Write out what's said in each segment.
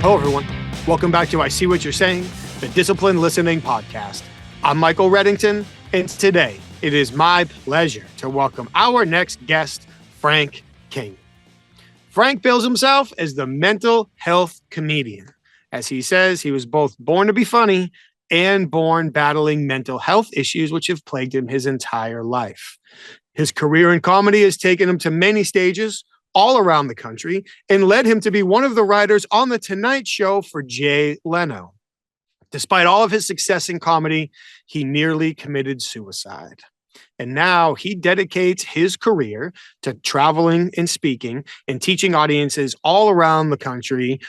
Hello, everyone. Welcome back to I See What You're Saying, the Disciplined Listening Podcast. I'm Michael Reddington, and today it is my pleasure to welcome our next guest, Frank King. Frank bills himself as the mental health comedian. As he says, he was both born to be funny and born battling mental health issues, which have plagued him his entire life. His career in comedy has taken him to many stages all around the country and led him to be one of the writers on The Tonight Show for Jay Leno. Despite all of his success in comedy, he nearly committed suicide. And now he dedicates his career to traveling and speaking and teaching audiences all around the country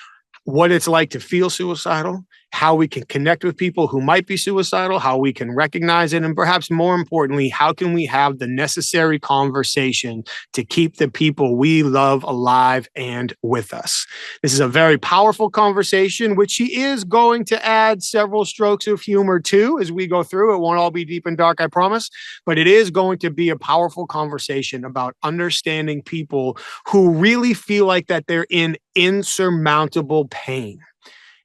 what it's like to feel suicidal, how we can connect with people who might be suicidal, how we can recognize it, and perhaps more importantly, how can we have the necessary conversation to keep the people we love alive and with us. This is a very powerful conversation, which he is going to add several strokes of humor to as we go through. It won't all be deep and dark, I promise, but it is going to be a powerful conversation about understanding people who really feel like that they're in insurmountable pain.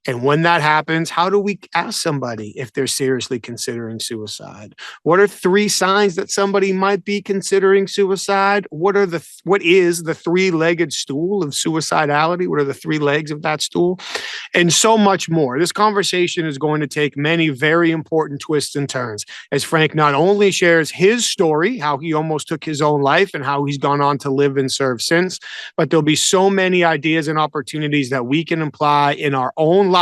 And when that happens, how do we ask somebody if they're seriously considering suicide? What are 3 signs that somebody might be considering suicide? What is the 3-legged stool of suicidality? What are the 3 legs of that stool? And so much more. This conversation is going to take many very important twists and turns as Frank not only shares his story, how he almost took his own life and how he's gone on to live and serve since, but there'll be so many ideas and opportunities that we can apply in our own lives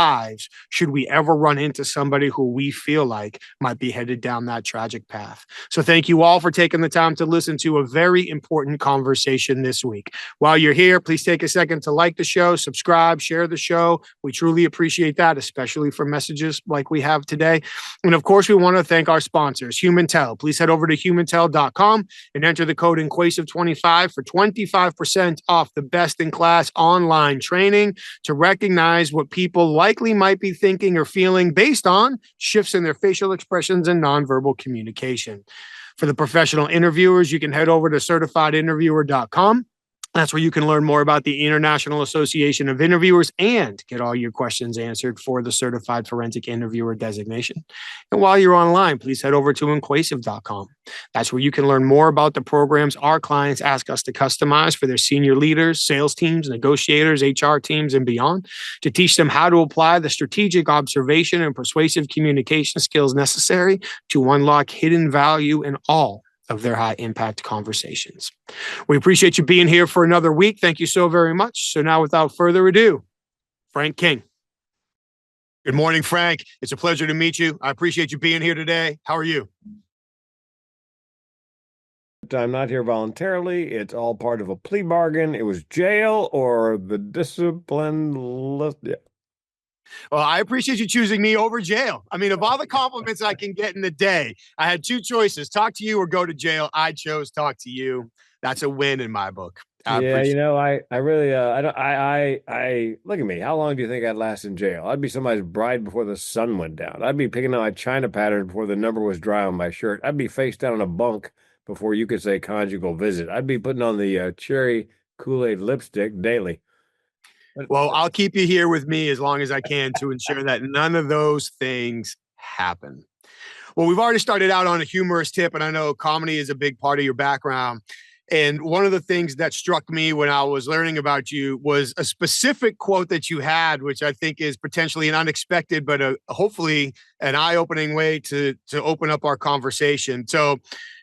should we ever run into somebody who we feel like might be headed down that tragic path. So thank you all for taking the time to listen to a very important conversation this week. While you're here, please take a second to like the show, subscribe, share the show. We truly appreciate that, especially for messages like we have today. And of course, we want to thank our sponsors, HumanTell. Please head over to humanTell.com and enter the code INQUASIVE25 for 25% off the best-in-class online training to recognize what people likely might be thinking or feeling based on shifts in their facial expressions and nonverbal communication. For the professional interviewers, you can head over to certifiedinterviewer.com. That's where you can learn more about the International Association of Interviewers and get all your questions answered for the Certified Forensic Interviewer designation. And while you're online, please head over to inquasive.com. That's where you can learn more about the programs our clients ask us to customize for their senior leaders, sales teams, negotiators, HR teams, and beyond to teach them how to apply the strategic observation and persuasive communication skills necessary to unlock hidden value in all of their high impact conversations. We appreciate you being here for another week. Thank you so very much. So now without further ado, Frank King. Good morning, Frank. It's a pleasure to meet you. I appreciate you being here today. How are you? I'm not here voluntarily. It's all part of a plea bargain. It was jail or the discipline list. Yeah. Well, I appreciate you choosing me over jail. I mean, of all the compliments I can get in a day, I had 2 choices, talk to you or go to jail. I chose talk to you. That's a win in my book. I really, I look at me. How long do you think I'd last in jail? I'd be somebody's bride before the sun went down. I'd be picking out my China pattern before the number was dry on my shirt. I'd be face down in a bunk before you could say conjugal visit. I'd be putting on the cherry Kool-Aid lipstick daily. Well, I'll keep you here with me as long as I can to ensure that none of those things happen. Well, we've already started out on a humorous tip, and I know comedy is a big part of your background. And one of the things that struck me when I was learning about you was a specific quote that you had, which I think is potentially an unexpected, but hopefully an eye-opening way to open up our conversation. So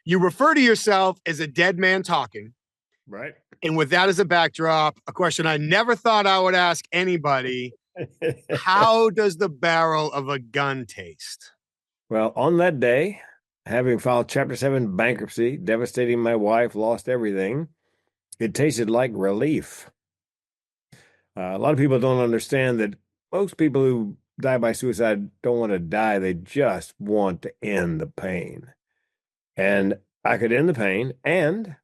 you refer to yourself as a dead man talking. Right. And with that as a backdrop, a question I never thought I would ask anybody. How does the barrel of a gun taste? Well, on that day, having filed Chapter 7 bankruptcy, devastating my wife, lost everything, it tasted like relief. A lot of people don't understand that most people who die by suicide don't want to die. They just want to end the pain. And I could end the pain and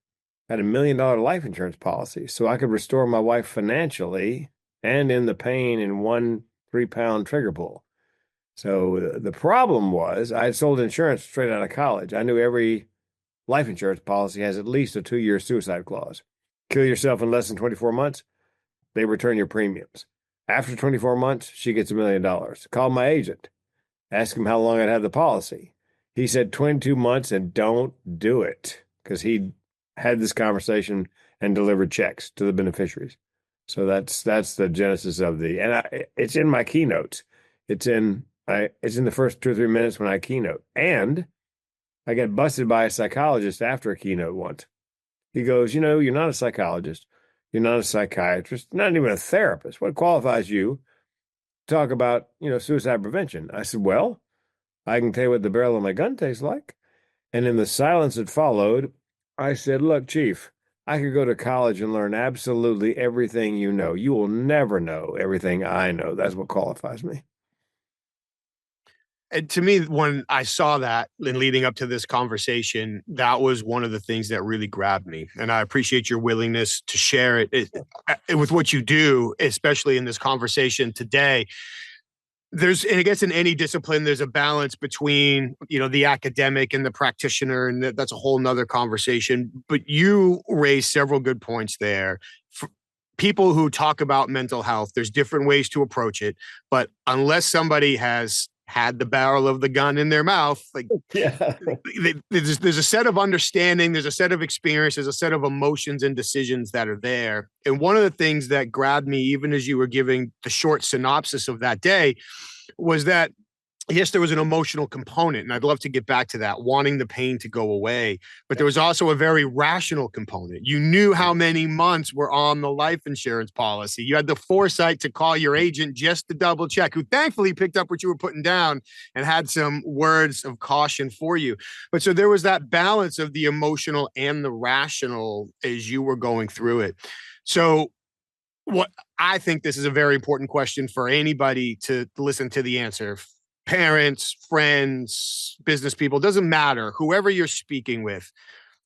had $1 million life insurance policy, so I could restore my wife financially and end the pain in one 3-pound trigger pull. So the problem was I had sold insurance straight out of college. I knew every life insurance policy has at least a 2-year suicide clause. Kill yourself in less than 24 months, they return your premiums. After 24 months, she gets $1 million. Called my agent, asked him how long I'd had the policy. He said 22 months and don't do it because he had this conversation and delivered checks to the beneficiaries. So that's the genesis of it's in my keynotes. It's in the first 2 or 3 minutes when I keynote. And I got busted by a psychologist after a keynote once. He goes, you're not a psychologist. You're not a psychiatrist, not even a therapist. What qualifies you to talk about, suicide prevention? I said, well, I can tell you what the barrel of my gun tastes like. And in the silence that followed, I said, look, Chief, I could go to college and learn absolutely everything you know. You will never know everything I know. That's what qualifies me. And to me, when I saw that and leading up to this conversation, that was one of the things that really grabbed me. And I appreciate your willingness to share it with what you do, especially in this conversation today. And I guess in any discipline, there's a balance between, the academic and the practitioner, and that's a whole nother conversation. But you raised several good points there. For people who talk about mental health, there's different ways to approach it. But unless somebody has had the barrel of the gun in their mouth, there's a set of understanding, there's a set of experience, there's a set of emotions and decisions that are there. And one of the things that grabbed me, even as you were giving the short synopsis of that day, was that yes, there was an emotional component, and I'd love to get back to that, wanting the pain to go away. But there was also a very rational component. You knew how many months were on the life insurance policy. You had the foresight to call your agent just to double check, who thankfully picked up what you were putting down and had some words of caution for you. But so there was that balance of the emotional and the rational as you were going through it. So what I think this is a very important question for anybody to listen to the answer. Parents, friends, business people, doesn't matter, whoever you're speaking with.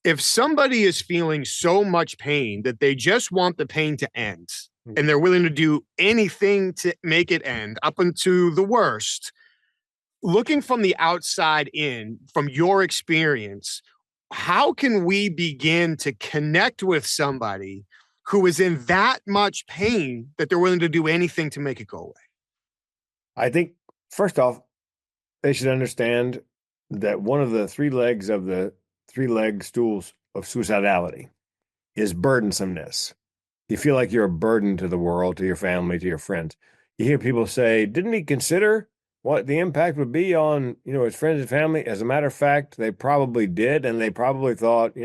If somebody is feeling so much pain that they just want the pain to end and they're willing to do anything to make it end up into the worst, looking from the outside in, from your experience, how can we begin to connect with somebody who is in that much pain that they're willing to do anything to make it go away? I think, first off, they should understand that one of the 3 legs of the 3-leg stools of suicidality is burdensomeness. You feel like you're a burden to the world, to your family, to your friends. You hear people say, didn't he consider what the impact would be on, his friends and family? As a matter of fact, they probably did. And they probably thought,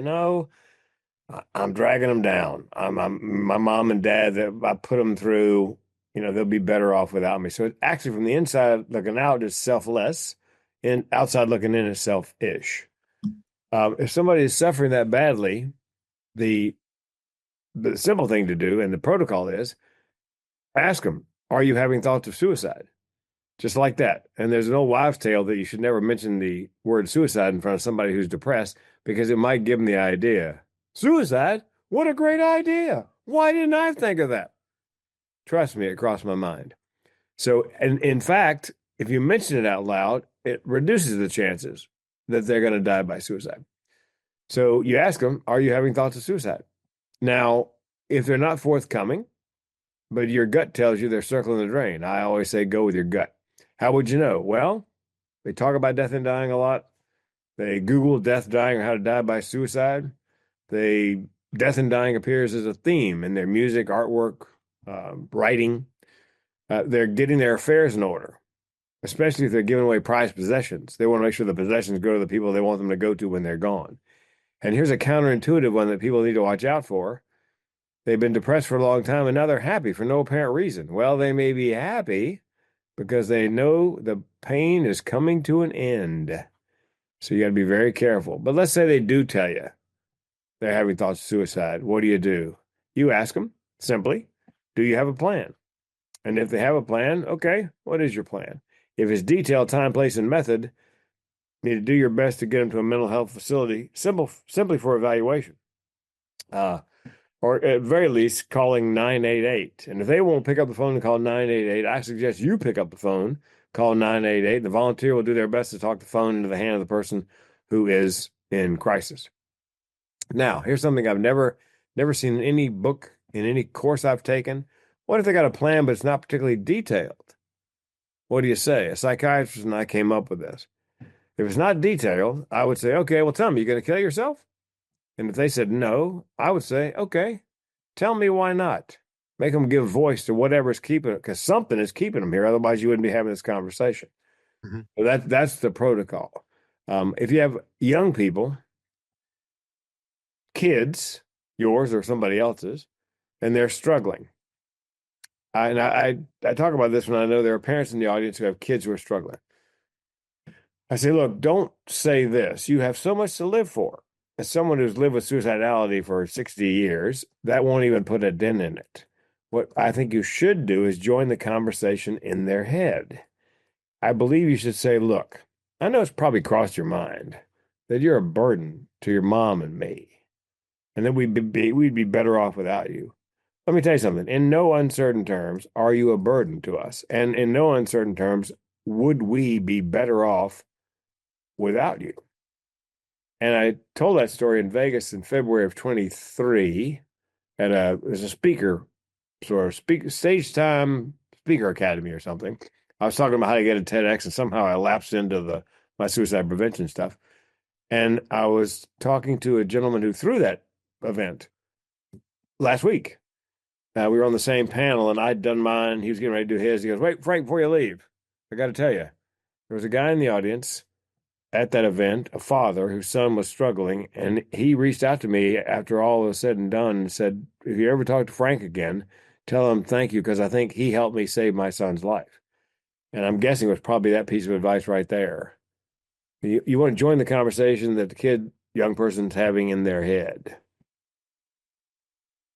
I'm dragging them down. My mom and dad, that I put them through, they'll be better off without me. So it's actually, from the inside looking out, it's selfless, and outside looking in is selfish. If somebody is suffering that badly, the simple thing to do and the protocol is ask them, are you having thoughts of suicide? Just like that. And there's an old wives' tale that you should never mention the word suicide in front of somebody who's depressed, because it might give them the idea. Suicide? What a great idea. Why didn't I think of that? Trust me, it crossed my mind. So, and in fact, if you mention it out loud, it reduces the chances that they're going to die by suicide. So you ask them, are you having thoughts of suicide? Now, if they're not forthcoming, but your gut tells you they're circling the drain, I always say go with your gut. How would you know? Well, they talk about death and dying a lot. They Google death, dying, or how to die by suicide. Death and dying appears as a theme in their music, artwork, writing. They're getting their affairs in order, especially if they're giving away prized possessions. They want to make sure the possessions go to the people they want them to go to when they're gone. And here's a counterintuitive one that people need to watch out for. They've been depressed for a long time, and now they're happy for no apparent reason. Well, they may be happy because they know the pain is coming to an end. So you got to be very careful. But let's say they do tell you they're having thoughts of suicide. What do? You ask them simply, do you have a plan? And if they have a plan, okay, what is your plan? If it's detailed, time, place, and method, you need to do your best to get them to a mental health facility, simply for evaluation. Or at very least, calling 988. And if they won't pick up the phone and call 988, I suggest you pick up the phone, call 988. The volunteer will do their best to talk the phone into the hand of the person who is in crisis. Now, here's something I've never seen in any book, in any course I've taken, What if they got a plan, but it's not particularly detailed? What do you say? A psychiatrist and I came up with this. If it's not detailed, I would say, okay, well, tell me, you going to kill yourself? And if they said no, I would say, okay, tell me why not. Make them give voice to whatever's keeping it, because something is keeping them here. Otherwise, you wouldn't be having this conversation. Mhm. So that's the protocol. If you have young people, kids, yours or somebody else's, and they're struggling. I talk about this when I know there are parents in the audience who have kids who are struggling. I say, look, don't say this. You have so much to live for. As someone who's lived with suicidality for 60 years, that won't even put a dent in it. What I think you should do is join the conversation in their head. I believe you should say, look, I know it's probably crossed your mind that you're a burden to your mom and me, and that we'd be better off without you. Let me tell you something. In no uncertain terms are you a burden to us. And in no uncertain terms would we be better off without you. And I told that story in Vegas in February of 23 at there's a speaker, stage time speaker academy or something. I was talking about how to get a TEDx, and somehow I lapsed into my suicide prevention stuff. And I was talking to a gentleman who threw that event last week. We were on the same panel, and I'd done mine. He was getting ready to do his. He goes, wait, Frank, before you leave, I got to tell you, there was a guy in the audience at that event, a father whose son was struggling, and he reached out to me after all was said and done and said, if you ever talk to Frank again, tell him thank you, because I think he helped me save my son's life. And I'm guessing it was probably that piece of advice right there. You want to join the conversation that the young person's having in their head.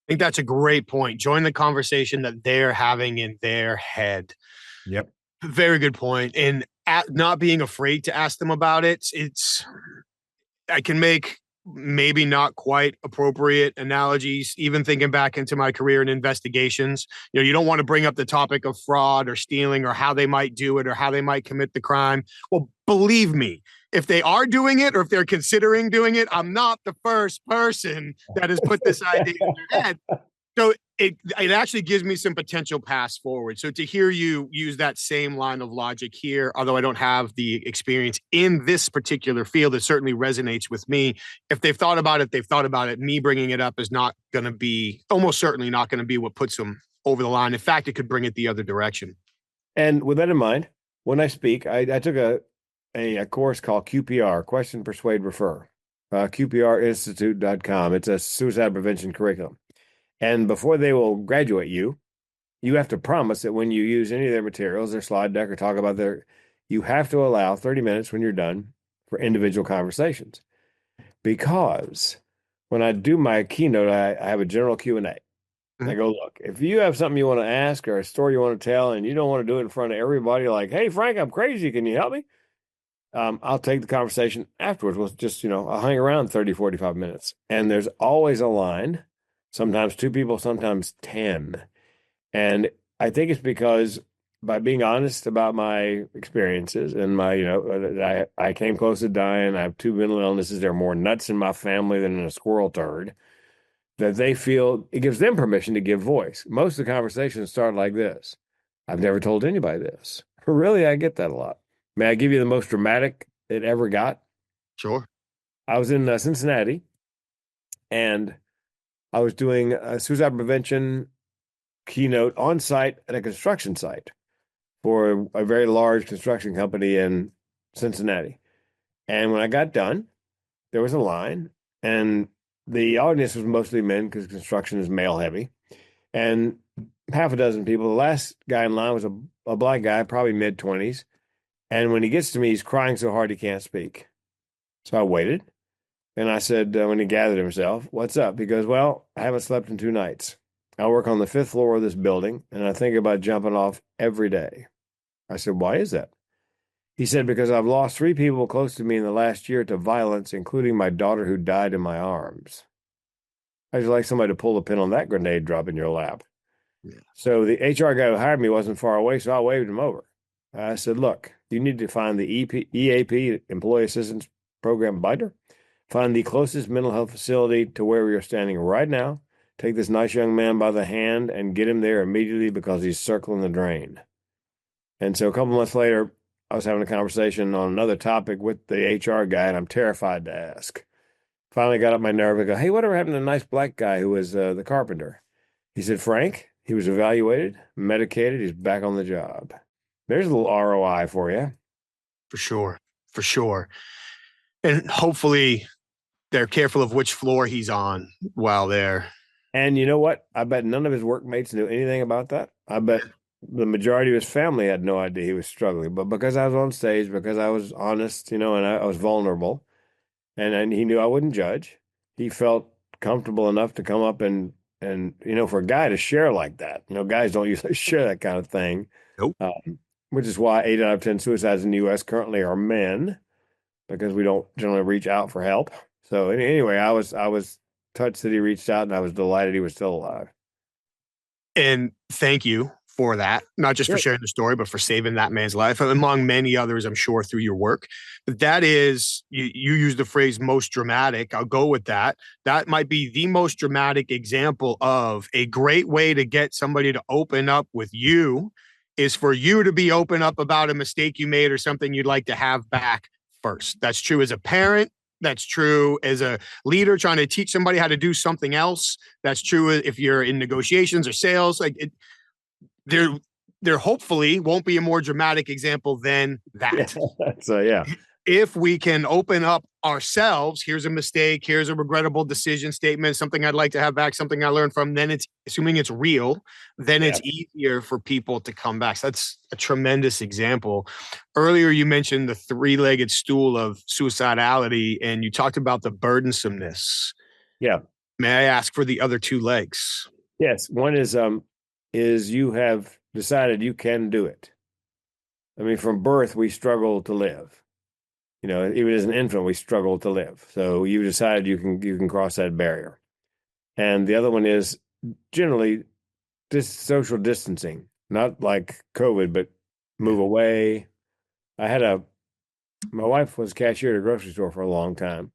I think that's a great point. Join the conversation that they're having in their head. Yep. Very good point. And not being afraid to ask them about it. I can make maybe not quite appropriate analogies, even thinking back into my career in investigations. You don't want to bring up the topic of fraud or stealing or how they might do it or how they might commit the crime. Well, believe me, if they are doing it or if they're considering doing it, I'm not the first person that has put this idea in their head. So it actually gives me some potential paths forward. So to hear you use that same line of logic here, although I don't have the experience in this particular field, it certainly resonates with me. If they've thought about it, they've thought about it. Me bringing it up is not going to be, almost certainly not going to be what puts them over the line. In fact, it could bring it the other direction. And with that in mind, when I speak, I took a course called QPR, Question, Persuade, Refer, QPRinstitute.com. It's a suicide prevention curriculum. And before they will graduate you, you have to promise that when you use any of their materials, their slide deck, or talk about you have to allow 30 minutes when you're done for individual conversations. Because when I do my keynote, I have a general Q&A. Mm-hmm. I go, look, if you have something you want to ask or a story you want to tell, and you don't want to do it in front of everybody, like, hey, Frank, I'm crazy. Can you help me? I'll take the conversation afterwards. We'll just, I'll hang around 30, 45 minutes. And there's always a line. Sometimes 2 people, sometimes 10. And I think it's because by being honest about my experiences and I came close to dying. I have 2 mental illnesses. There are more nuts in my family than in a squirrel turd. That they feel it gives them permission to give voice. Most of the conversations start like this. I've never told anybody this. Really, I get that a lot. May I give you the most dramatic it ever got? Sure. I was in Cincinnati, and I was doing a suicide prevention keynote on site at a construction site for a very large construction company in Cincinnati. And when I got done, there was a line, and the audience was mostly men because construction is male heavy, and half a dozen people. The last guy in line was a black guy, probably mid-20s. And when he gets to me, he's crying so hard he can't speak. So I waited. And I said, when he gathered himself, what's up? He goes, well, I haven't slept in 2 nights. I work on the 5th floor of this building, and I think about jumping off every day. I said, why is that? He said, because I've lost 3 people close to me in the last year to violence, including my daughter who died in my arms. I just like somebody to pull the pin on that grenade drop in your lap. Yeah. So the HR guy who hired me wasn't far away, so I waved him over. I said, look, you need to find the EAP, Employee Assistance Program binder. Find the closest mental health facility to where we are standing right now take this nice young man by the hand and get him there immediately because he's circling the drain. And so a couple months later, I was having a conversation on another topic with the HR guy, and I'm terrified to ask. Finally got up my nerve and go, hey, whatever happened to the nice black guy who was the carpenter? He said, Frank, he was evaluated, medicated, he's back on the job. There's a little ROI for you. For sure. For sure. And hopefully they're careful of which floor he's on while they're. And you know what? I bet none of his workmates knew anything about that. I bet the majority of his family had no idea he was struggling. But because I was on stage, because I was honest, and I was vulnerable, and he knew I wouldn't judge, he felt comfortable enough to come up and for a guy to share like that, guys don't usually share that kind of thing. Nope. Which is why 8 out of 10 suicides in the U.S. currently are men, because we don't generally reach out for help. So anyway, I was touched that he reached out, and I was delighted he was still alive. And thank you for that, not just for sharing the story, but for saving that man's life, among many others, I'm sure, through your work. But that is, you use the phrase most dramatic. I'll go with that. That might be the most dramatic example of a great way to get somebody to open up with you is for you to be open up about a mistake you made or something you'd like to have back first. That's true as a parent. That's true as a leader trying to teach somebody how to do something else. That's true if you're in negotiations or sales. There hopefully won't be a more dramatic example than that. So, yeah. If we can open up ourselves, here's a mistake, here's a regrettable decision statement, something I'd like to have back, something I learned from, then it's, assuming it's real, then it's easier for people to come back. So that's a tremendous example. Earlier, you mentioned the three-legged stool of suicidality, and you talked about the burdensomeness. Yeah. May I ask for the other two legs? Yes. One is you have decided you can do it. I mean, from birth, we struggle to live. Even as an infant, we struggle to live. So you decided you can cross that barrier. And the other one is generally social distancing, not like COVID, but move away. My wife was cashier at a grocery store for a long time.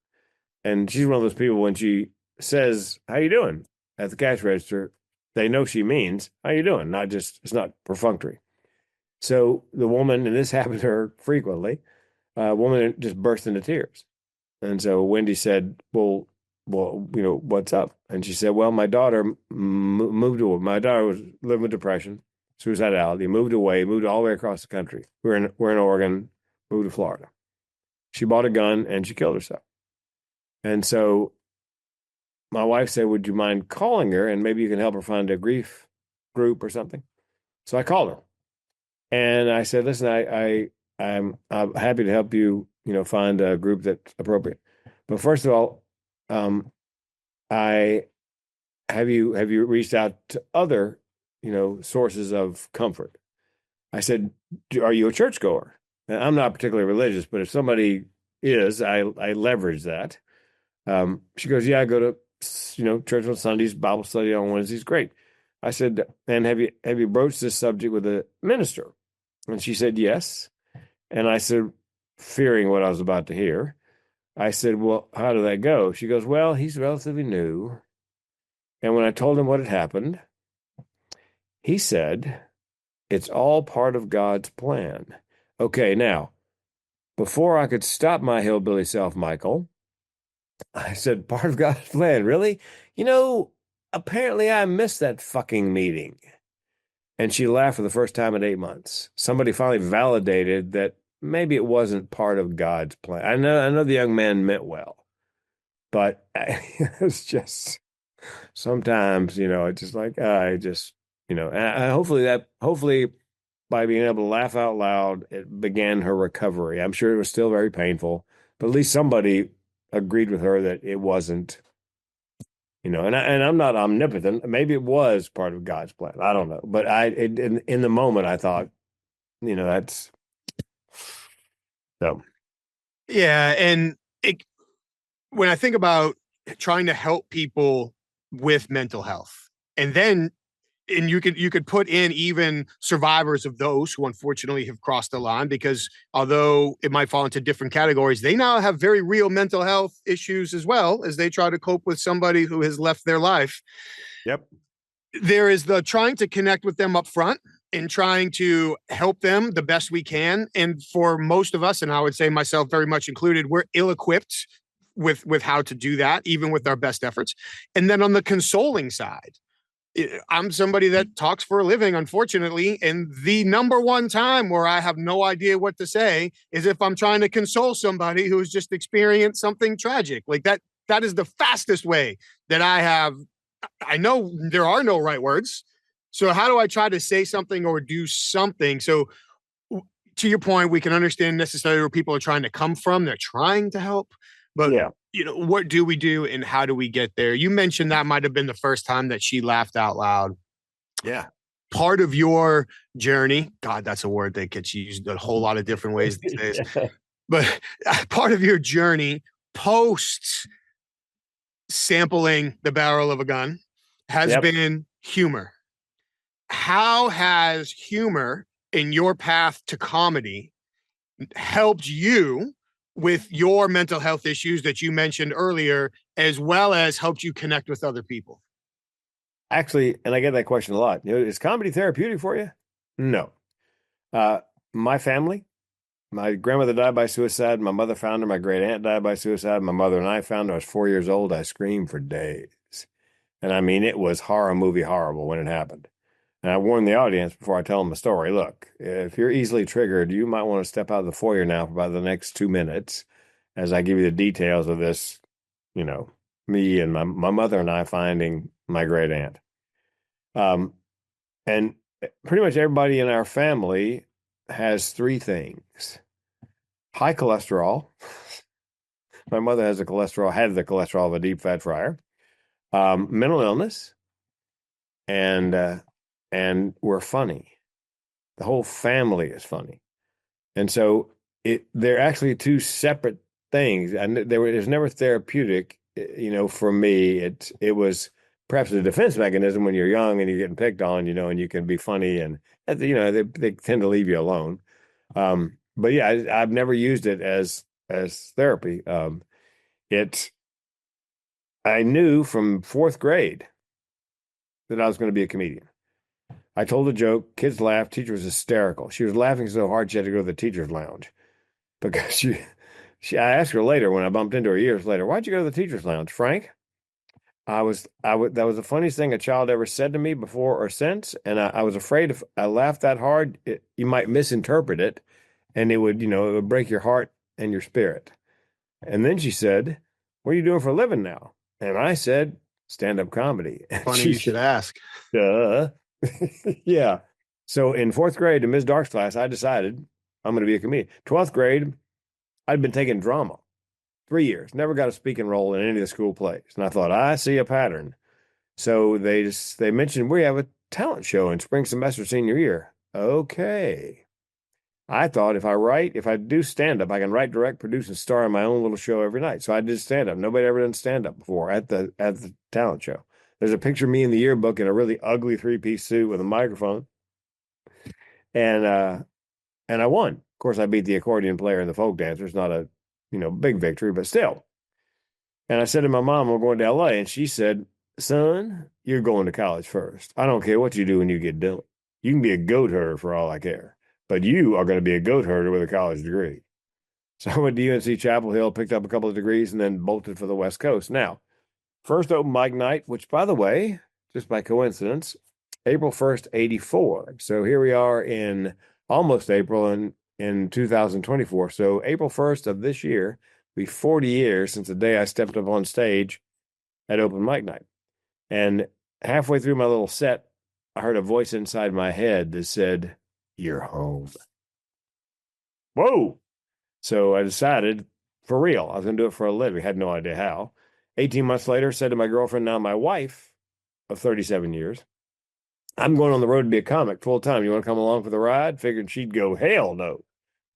And she's one of those people, when she says, how you doing at the cash register, they know she means, how you doing? It's not perfunctory. So the woman, and this happened to her frequently, a woman just burst into tears. And so Wendy said, well, what's up? And she said, well, my daughter moved away. My daughter was living with depression, suicidality, moved all the way across the country. We're in Oregon, moved to Florida. She bought a gun and she killed herself. And so my wife said, would you mind calling her and maybe you can help her find a grief group or something? So I called her and I said, listen, I'm happy to help you, find a group that's appropriate. But first of all, have you reached out to other, sources of comfort? I said, are you a churchgoer? And I'm not particularly religious, but if somebody is, I leverage that. She goes, yeah, I go to, church on Sundays, Bible study on Wednesdays. Great. I said, and have you broached this subject with a minister? And she said, yes. And I said, fearing what I was about to hear, I said, well, how did that go? She goes, well, he's relatively new. And when I told him what had happened, he said, it's all part of God's plan. Okay, now, before I could stop my hillbilly self, Michael, I said, part of God's plan, really? Apparently I missed that fucking meeting. And she laughed for the first time in 8 months. Somebody finally validated that maybe it wasn't part of God's plan. I know the young man meant well, but it's just sometimes, it's just like, hopefully by being able to laugh out loud, it began her recovery. I'm sure it was still very painful, but at least somebody agreed with her that it wasn't, and I'm not omnipotent. Maybe it was part of God's plan. I don't know. But in the moment, I thought, that's so. Yeah. And when I think about trying to help people with mental health, and then and you could put in even survivors of those who unfortunately have crossed the line, because although it might fall into different categories, they now have very real mental health issues as well as they try to cope with somebody who has left their life. Yep. There is the trying to connect with them up front and trying to help them the best we can. And for most of us, and I would say myself very much included, we're ill-equipped with how to do that, even with our best efforts. And then on the consoling side, I'm somebody that talks for a living, unfortunately. And the number one time where I have no idea what to say is if I'm trying to console somebody who's just experienced something tragic. Like that is the fastest way that I have. I know there are no right words. So how do I try to say something or do something? So to your point, we can understand necessarily where people are trying to come from. They're trying to help, but Yeah. What do we do and how do we get there? You mentioned that might have been the first time that she laughed out loud. Yeah. Part of your journey, God, that's a word that gets used a whole lot of different ways these days. But part of your journey post sampling the barrel of a gun has been humor. How has humor in your path to comedy helped you with your mental health issues that you mentioned earlier, as well as helped you connect with other people? Actually, and I get that question a lot. Is comedy therapeutic for you? No. My family, my grandmother died by suicide. My mother found her. My great aunt died by suicide. My mother and I found her. I was 4 years old. I screamed for days. And I mean, it was horror movie horrible when it happened. And I warned the audience before I tell them the story. Look, if you're easily triggered, you might want to step out of the foyer now for about the next 2 minutes as I give you the details of this, me and my mother and I finding my great aunt. And pretty much everybody in our family has three things: high cholesterol. My mother had the cholesterol of a deep fat fryer, mental illness, and we're funny. The whole family is funny. And so they're actually two separate things. And there's never therapeutic, for me. It was perhaps a defense mechanism when you're young and you're getting picked on, and you can be funny and, they tend to leave you alone. But yeah, I've never used it as therapy. I knew from fourth grade that I was going to be a comedian. I told a joke, kids laughed, teacher was hysterical. She was laughing so hard she had to go to the teacher's lounge because I asked her later when I bumped into her years later, why'd you go to the teacher's lounge, Frank? That was the funniest thing a child ever said to me before or since. And I was afraid if I laughed that hard, you might misinterpret it and it would break your heart and your spirit. And then she said, what are you doing for a living now? And I said, stand-up comedy. Funny you should ask. Duh. Yeah. So in fourth grade in Ms. Dark's class, I decided I'm going to be a comedian. 12th grade, I'd been taking drama 3 years, never got a speaking role in any of the school plays. And I thought, I see a pattern. So they mentioned we have a talent show in spring semester senior year. Okay. I thought if I do stand-up, I can write, direct, produce, and star in my own little show every night. So I did stand-up. Nobody ever done stand-up before at the talent show. There's a picture of me in the yearbook in a really ugly three-piece suit with a microphone. And I won. Of course, I beat the accordion player and the folk dancer. It's not a, big victory, but still. And I said to my mom, we're going to LA. And she said, son, you're going to college first. I don't care what you do when you get done. You can be a goat herder for all I care. But you are going to be a goat herder with a college degree. So I went to UNC Chapel Hill, picked up a couple of degrees, and then bolted for the West Coast. Now, first open mic night, which, by the way, just by coincidence, April 1st, 84. So here we are in almost April in 2024. So April 1st of this year, will be 40 years since the day I stepped up on stage at open mic night. And halfway through my little set, I heard a voice inside my head that said, you're home. Whoa. So I decided, for real, I was going to do it for a living. Had no idea how. 18 months later, said to my girlfriend, now my wife of 37 years, I'm going on the road to be a comic full time. You want to come along for the ride? Figured she'd go, hell no.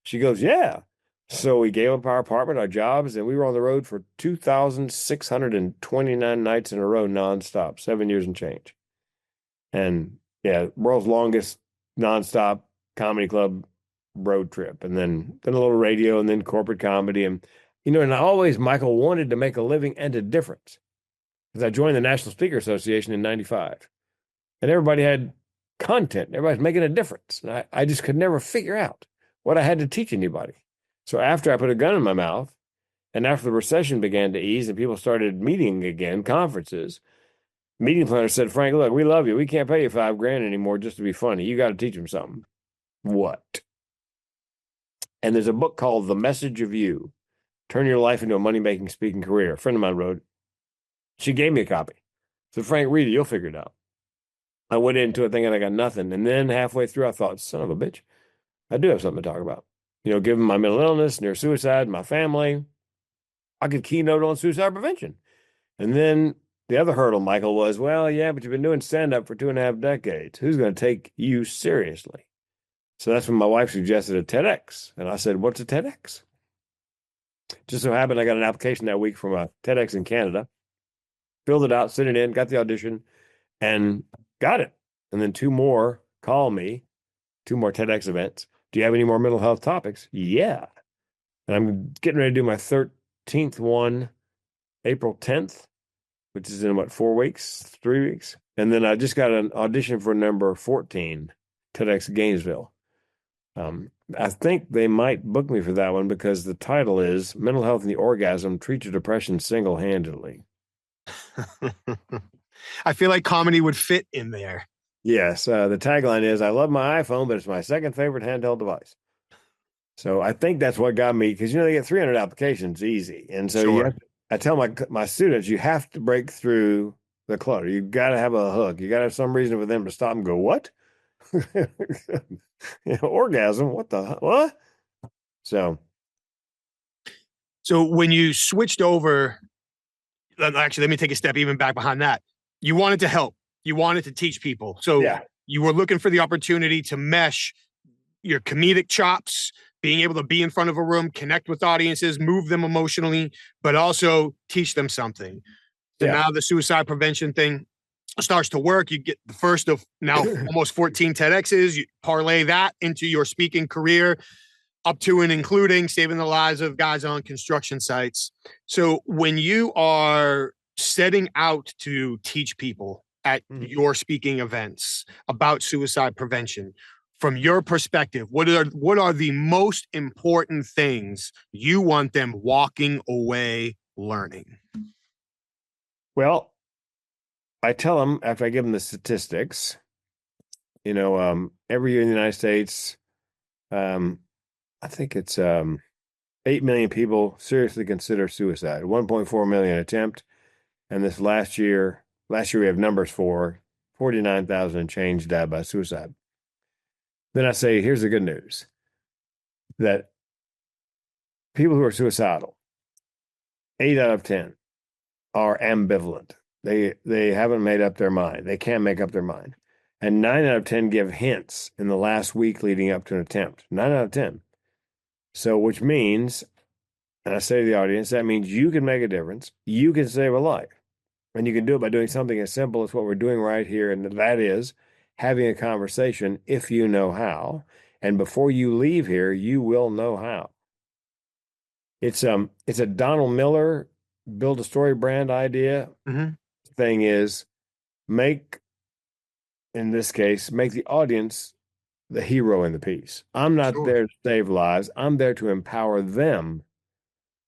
She goes, yeah. So we gave up our apartment, our jobs, and we were on the road for 2,629 nights in a row nonstop, 7 years and change. And Yeah, world's longest nonstop comedy club road trip, and then a little radio, and then corporate comedy, and and I always, Michael, wanted to make a living and a difference because I joined the National Speaker Association in '95, and everybody had content, everybody's making a difference, and I just could never figure out what I had to teach anybody. So after I put a gun in my mouth, and after the recession began to ease and people started meeting again, conferences, meeting planners said, Frank, look, we love you. We can't pay you $5,000 anymore just to be funny. You got to teach them something. What? And there's a book called The Message of You, Turn Your Life into a Money-Making Speaking Career. A friend of mine wrote it. She gave me a copy. So Frank, read it. You'll figure it out. I went into it thinking I got nothing. And then halfway through, I thought, son of a bitch, I do have something to talk about. Given my mental illness, near suicide, my family, I could keynote on suicide prevention. And then the other hurdle, Michael, was, well, yeah, but you've been doing stand-up for 2.5 decades. Who's going to take you seriously? So that's when my wife suggested a TEDx. And I said, what's a TEDx? Just so happened I got an application that week from a TEDx in Canada, filled it out, sent it in, got the audition, and got it. And then 2 more called me, 2 more TEDx events. Do you have any more mental health topics? Yeah. And I'm getting ready to do my 13th one, April 10th, which is in 4 weeks, 3 weeks. And then I just got an audition for number 14, TEDx Gainesville. I think they might book me for that one because the title is Mental Health and the Orgasm, Treat Your Depression Single-Handedly. I feel like comedy would fit in there. Yes. The tagline is, I love my iPhone, but it's my second favorite handheld device. So I think that's what got me, because, they get 300 applications easy. And so Sure. I tell my students, you have to break through the clutter. You got to have a hook. You got to have some reason for them to stop and go, what? Orgasm? What? So when you switched over, actually, let me take a step even back behind that. You wanted to help. You wanted to teach people. So yeah. You were looking for the opportunity to mesh your comedic chops, being able to be in front of a room, connect with audiences, move them emotionally, but also teach them something. So now the suicide prevention thing starts to work. You get the first of now almost 14 TEDx's. You parlay that into your speaking career, up to and including saving the lives of guys on construction sites. So when you are setting out to teach people at your speaking events about suicide prevention, from your perspective, what are the most important things you want them walking away learning? Well, I tell them after I give them the statistics, every year in the United States, I think it's 8 million people seriously consider suicide, 1.4 million attempt. And this last year we have numbers for 49,000 and change died by suicide. Then I say, here's the good news, that people who are suicidal, 8 out of 10 are ambivalent. They haven't made up their mind. They can't make up their mind. And 9 out of 10 give hints in the last week leading up to an attempt. 9 out of 10. So, which means, and I say to the audience, that means you can make a difference. You can save a life. And you can do it by doing something as simple as what we're doing right here. And that is having a conversation if you know how. And before you leave here, you will know how. It's a Donald Miller build a story brand idea. Thing is, in this case, make the audience the hero in the piece. I'm not there to save lives. I'm there to empower them.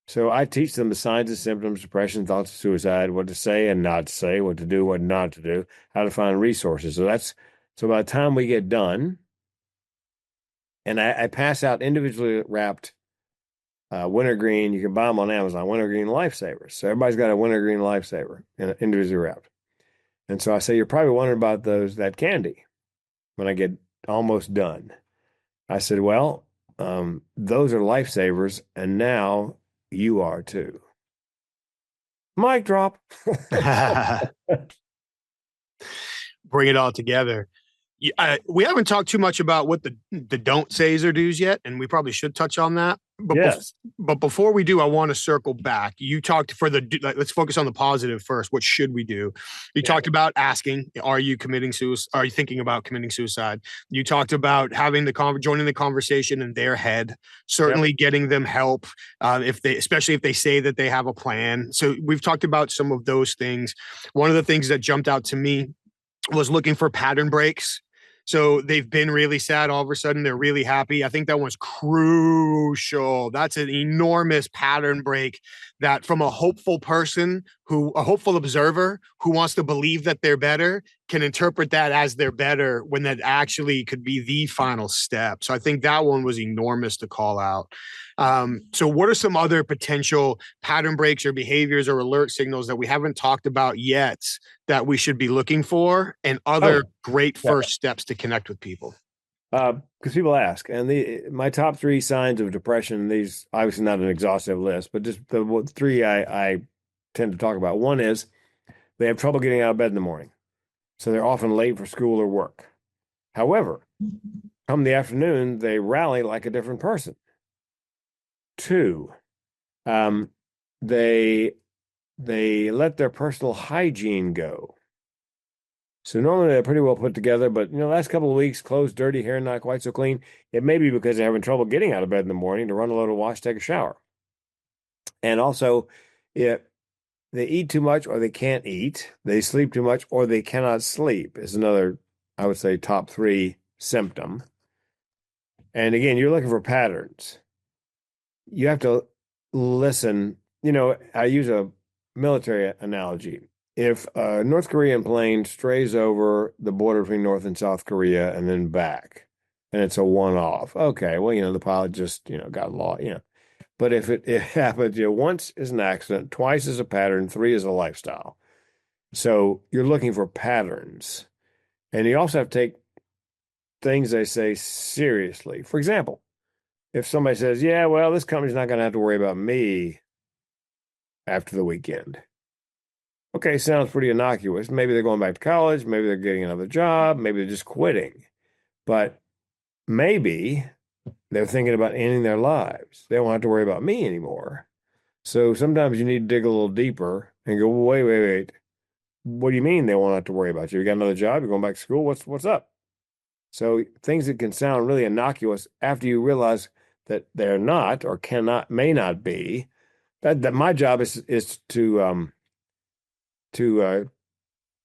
So I teach them the signs and symptoms, depression, thoughts of suicide, what to say and not to say, what to do, what not to do, how to find resources. So by the time we get done, and I pass out individually wrapped wintergreen. You can buy them on Amazon, wintergreen lifesavers. So everybody's got a wintergreen lifesaver individually wrapped. And so I say, you're probably wondering about that candy when I get almost done. I said, well, those are lifesavers, and now you are too. Mic drop. Bring it all together. We haven't talked too much about what the don't says or do's yet, and we probably should touch on that. But Yes. but before we do, I want to circle back. You talked let's focus on the positive first. What should we do? You Yeah. talked about asking, are you committing suicide? Are you thinking about committing suicide? You talked about having joining the conversation in their head, certainly Yep. getting them help. Especially if they say that they have a plan. So we've talked about some of those things. One of the things that jumped out to me was looking for pattern breaks. So they've been really sad. All of a sudden, they're really happy. I think that one's crucial. That's an enormous pattern break that from a hopeful a hopeful observer who wants to believe that they're better can interpret that as they're better when that actually could be the final step. So I think that one was enormous to call out. So what are some other potential pattern breaks or behaviors or alert signals that we haven't talked about yet that we should be looking for, and other great first steps to connect with people? Because people ask, and my top three signs of depression, these obviously not an exhaustive list, but just the three I tend to talk about. One is they have trouble getting out of bed in the morning. So they're often late for school or work. However, come the afternoon, they rally like a different person. Two, they let their personal hygiene go. So normally they're pretty well put together, but last couple of weeks, clothes dirty, hair not quite so clean. It may be because they're having trouble getting out of bed in the morning to run a little wash, take a shower. And also, if they eat too much or they can't eat, they sleep too much or they cannot sleep is another, I would say, top three symptom. And again, you're looking for patterns. You have to listen. I use a military analogy. If a North Korean plane strays over the border between North and South Korea and then back, and it's a one-off, okay, well, the pilot just, got lost, But if it happens, once is an accident, twice is a pattern, three is a lifestyle. So you're looking for patterns. And you also have to take things they say seriously. For example, if somebody says, yeah, well, this company's not going to have to worry about me after the weekend. Okay, sounds pretty innocuous. Maybe they're going back to college. Maybe they're getting another job. Maybe they're just quitting. But maybe they're thinking about ending their lives. They don't have to worry about me anymore. So sometimes you need to dig a little deeper and go, wait. What do you mean they won't have to worry about you? You got another job? You're going back to school? What's up? So things that can sound really innocuous after you realize that they're not or may not be. That my job is to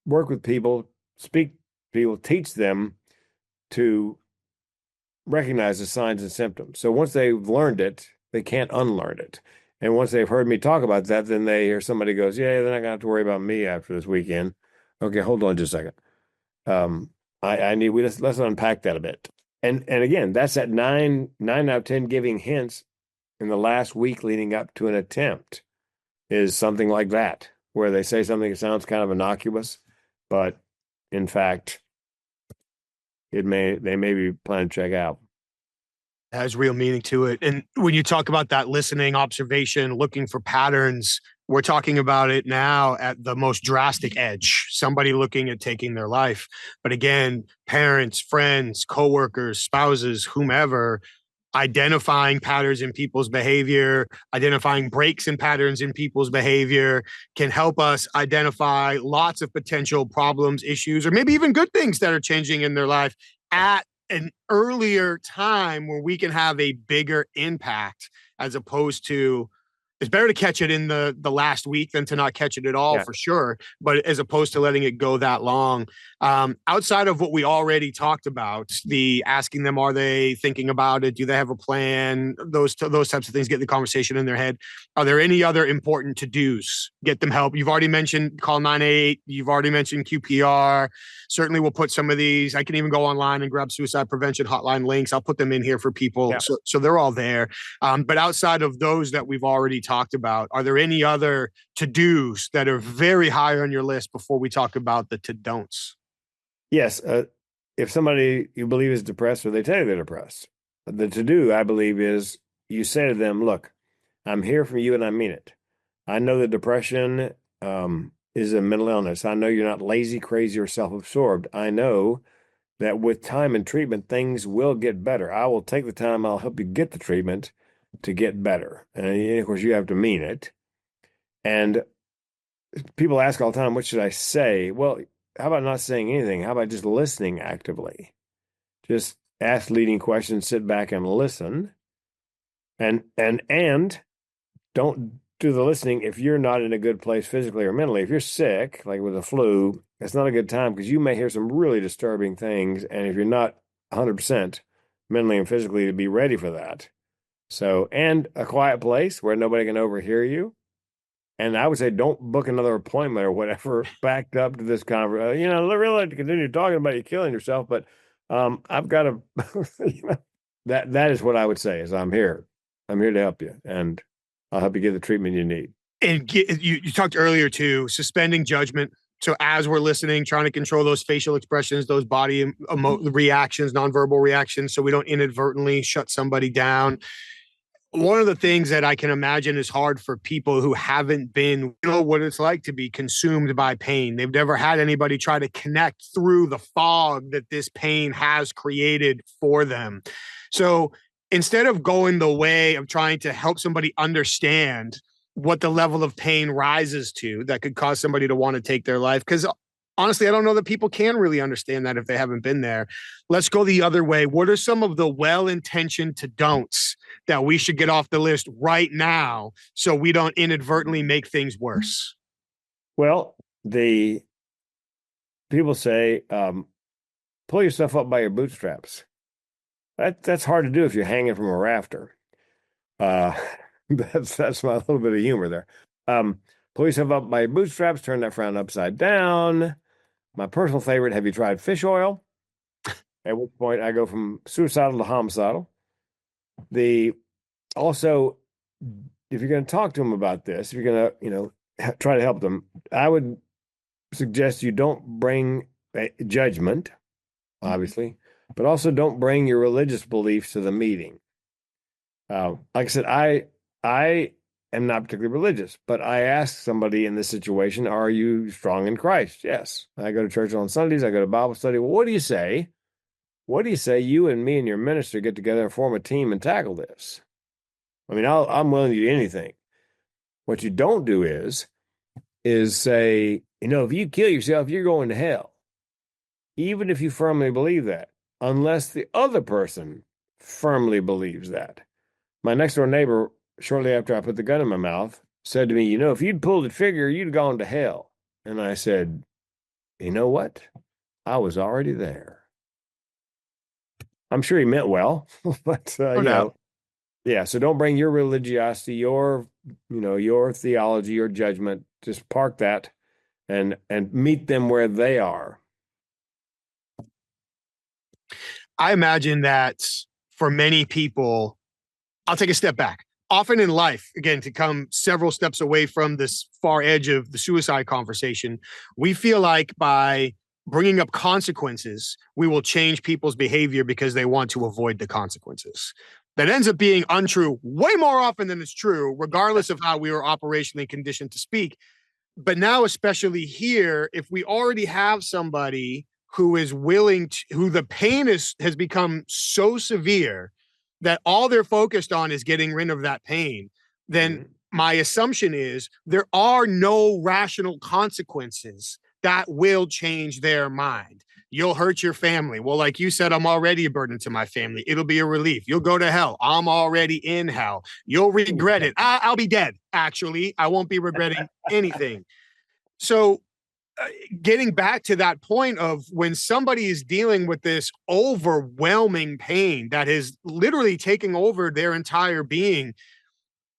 work with people, speak to people, teach them to recognize the signs and symptoms. So once they've learned it, they can't unlearn it. And once they've heard me talk about that, then they hear somebody goes, yeah, they're not going to have to worry about me after this weekend. Okay, hold on just a second. Let's unpack that a bit. And again, that's at nine out of 10 giving hints in the last week leading up to an attempt is something like that, where they say something that sounds kind of innocuous, but in fact, they may be planning to check out. Has real meaning to it. And when you talk about that listening, observation, looking for patterns, we're talking about it now at the most drastic edge, somebody looking at taking their life. But again, parents, friends, coworkers, spouses, whomever, identifying patterns in people's behavior, identifying breaks in patterns in people's behavior can help us identify lots of potential problems, issues, or maybe even good things that are changing in their life at an earlier time where we can have a bigger impact, as opposed to, it's better to catch it in the last week than to not catch it at all, for sure. But as opposed to letting it go that long, outside of what we already talked about, the asking them, are they thinking about it? Do they have a plan? Those types of things, get the conversation in their head. Are there any other important to-dos? Get them help. You've already mentioned call 988. You've already mentioned QPR. Certainly we'll put some of these. I can even go online and grab suicide prevention hotline links. I'll put them in here for people. Yeah. So they're all there. But outside of those that we've already talked about, are there any other to-dos that are very high on your list before we talk about the to-don'ts? Yes. If somebody you believe is depressed or they tell you they're depressed, the to-do, I believe, is you say to them, look, I'm here for you and I mean it. I know that depression is a mental illness. I know you're not lazy, crazy, or self-absorbed. I know that with time and treatment, things will get better. I will take the time. I'll help you get the treatment. to get better. And of course, you have to mean it. And people ask all the time, what should I say? Well, how about not saying anything? How about just listening actively? Just ask leading questions, sit back and listen. And don't do the listening if you're not in a good place physically or mentally. If you're sick, like with a flu, it's not a good time because you may hear some really disturbing things. And if you're not 100% mentally and physically to be ready for that. So, and a quiet place where nobody can overhear you. And I would say don't book another appointment or whatever backed up to this conference. I really like to continue talking about you killing yourself, but I've got to, that is what I would say is I'm here. I'm here to help you, and I'll help you get the treatment you need. And you talked earlier too, suspending judgment. So as we're listening, trying to control those facial expressions, those body reactions, nonverbal reactions, so we don't inadvertently shut somebody down. One of the things that I can imagine is hard for people who haven't been, what it's like to be consumed by pain. They've never had anybody try to connect through the fog that this pain has created for them. So instead of going the way of trying to help somebody understand what the level of pain rises to that could cause somebody to want to take their life, because honestly, I don't know that people can really understand that if they haven't been there. Let's go the other way. What are some of the well-intentioned to don'ts that we should get off the list right now so we don't inadvertently make things worse? Well, the people say, pull yourself up by your bootstraps. That's hard to do if you're hanging from a rafter. That's my little bit of humor there. Pull yourself up by your bootstraps, turn that frown upside down. My personal favorite, have you tried fish oil? At which point I go from suicidal to homicidal. Also, if you're going to talk to them about this, if you're going to, try to help them, I would suggest you don't bring judgment, obviously, but also don't bring your religious beliefs to the meeting. Like I said, I am not particularly religious, but I ask somebody in this situation, are you strong in Christ? Yes. I go to church on Sundays. I go to Bible study. Well, what do you say? What do you say you and me and your minister get together and form a team and tackle this? I mean, I'm willing to do anything. What you don't do is say, if you kill yourself, you're going to hell. Even if you firmly believe that, unless the other person firmly believes that. My next door neighbor, shortly after I put the gun in my mouth, said to me, if you'd pulled the trigger, you'd gone to hell. And I said, you know what? I was already there. I'm sure he meant well, but yeah. So don't bring your religiosity, your theology, your judgment. Just park that and meet them where they are. I imagine that for many people, I'll take a step back. Often in life, again, to come several steps away from this far edge of the suicide conversation, we feel like by bringing up consequences, we will change people's behavior because they want to avoid the consequences. That ends up being untrue way more often than it's true, regardless of how we were operationally conditioned to speak. But now, especially here, if we already have somebody who is willing to, who the pain has become so severe that all they're focused on is getting rid of that pain, then my assumption is there are no rational consequences that will change their mind. You'll hurt your family. Well, like you said, I'm already a burden to my family. It'll be a relief. You'll go to hell. I'm already in hell. You'll regret it. I'll be dead, actually. I won't be regretting anything. So getting back to that point of when somebody is dealing with this overwhelming pain that is literally taking over their entire being,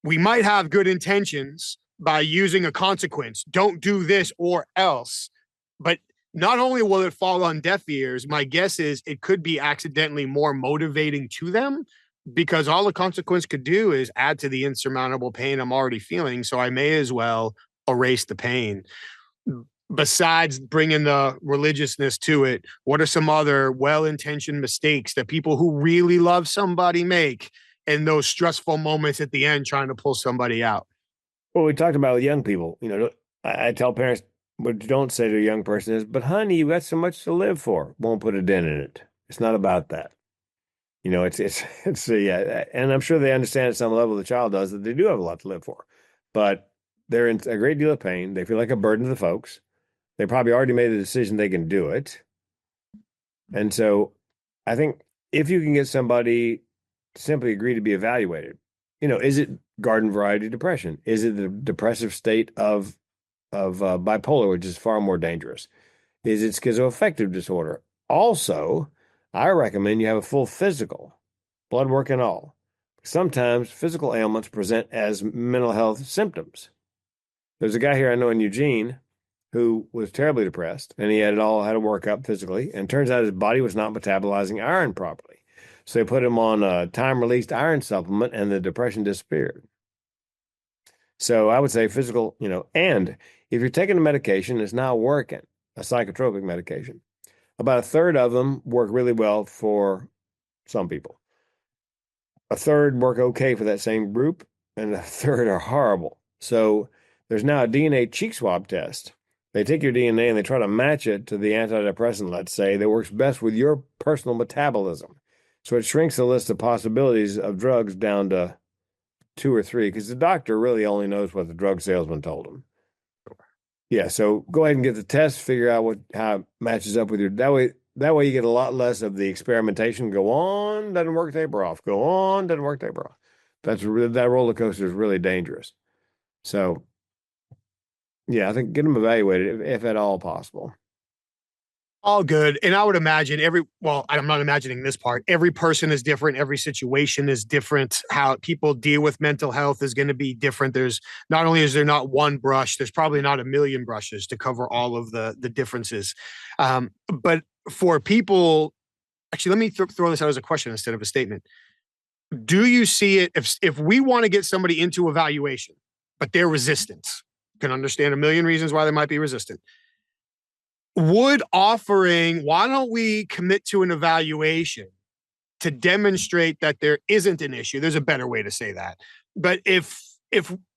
we might have good intentions by using a consequence. Don't do this or else. But not only will it fall on deaf ears, my guess is it could be accidentally more motivating to them because all the consequence could do is add to the insurmountable pain I'm already feeling. So I may as well erase the pain. Besides bringing the religiousness to it, what are some other well-intentioned mistakes that people who really love somebody make in those stressful moments at the end trying to pull somebody out? Well, we talked about young people. I tell parents, what you don't say to a young person is, but honey, you've got so much to live for. Won't put a dent in it. It's not about that. Yeah, and I'm sure they understand at some level, the child does, that they do have a lot to live for, but they're in a great deal of pain. They feel like a burden to the folks. They probably already made the decision they can do it. And so I think if you can get somebody to simply agree to be evaluated, is it garden variety depression? Is it the depressive state of bipolar, which is far more dangerous? Is it schizoaffective disorder? Also, I recommend you have a full physical, blood work and all. Sometimes physical ailments present as mental health symptoms. There's a guy here I know in Eugene who was terribly depressed, and he had a workup physically, and turns out his body was not metabolizing iron properly. So they put him on a time-released iron supplement, and the depression disappeared. So I would say physical, and if you're taking a medication it's not working, a psychotropic medication, about a third of them work really well for some people. A third work okay for that same group, and a third are horrible. So there's now a DNA cheek swab test. They take your DNA and they try to match it to the antidepressant, let's say, that works best with your personal metabolism. So it shrinks the list of possibilities of drugs down to 2 or 3, because the doctor really only knows what the drug salesman told him. Yeah, so go ahead and get the test, figure out how it matches up with your. That way you get a lot less of the experimentation. Go on, doesn't work, taper off. Go on, doesn't work, taper off. That roller coaster is really dangerous. So, yeah, I think get them evaluated if at all possible. All good. And I would imagine I'm not imagining this part. Every person is different. Every situation is different. How people deal with mental health is going to be different. Is there not one brush, there's probably not a million brushes to cover all of the differences. But for people, actually, let me throw this out as a question instead of a statement. Do you see it if we want to get somebody into evaluation, but they're resistant, can understand a million reasons why they might be resistant, would offering, why don't we commit to an evaluation to demonstrate that there isn't an issue? There's a better way to say that. But if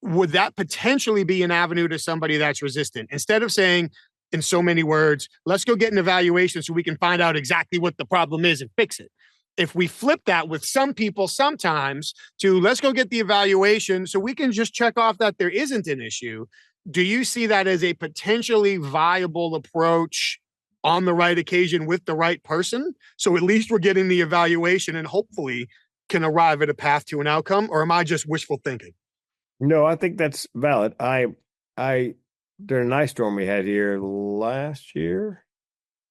would that potentially be an avenue to somebody that's resistant? Instead of saying in so many words, let's go get an evaluation so we can find out exactly what the problem is and fix it. If we flip that with some people sometimes to let's go get the evaluation so we can just check off that there isn't an issue, do you see that as a potentially viable approach on the right occasion with the right person? So at least we're getting the evaluation and hopefully can arrive at a path to an outcome, or am I just wishful thinking? No, I think that's valid. During an ice storm we had here last year,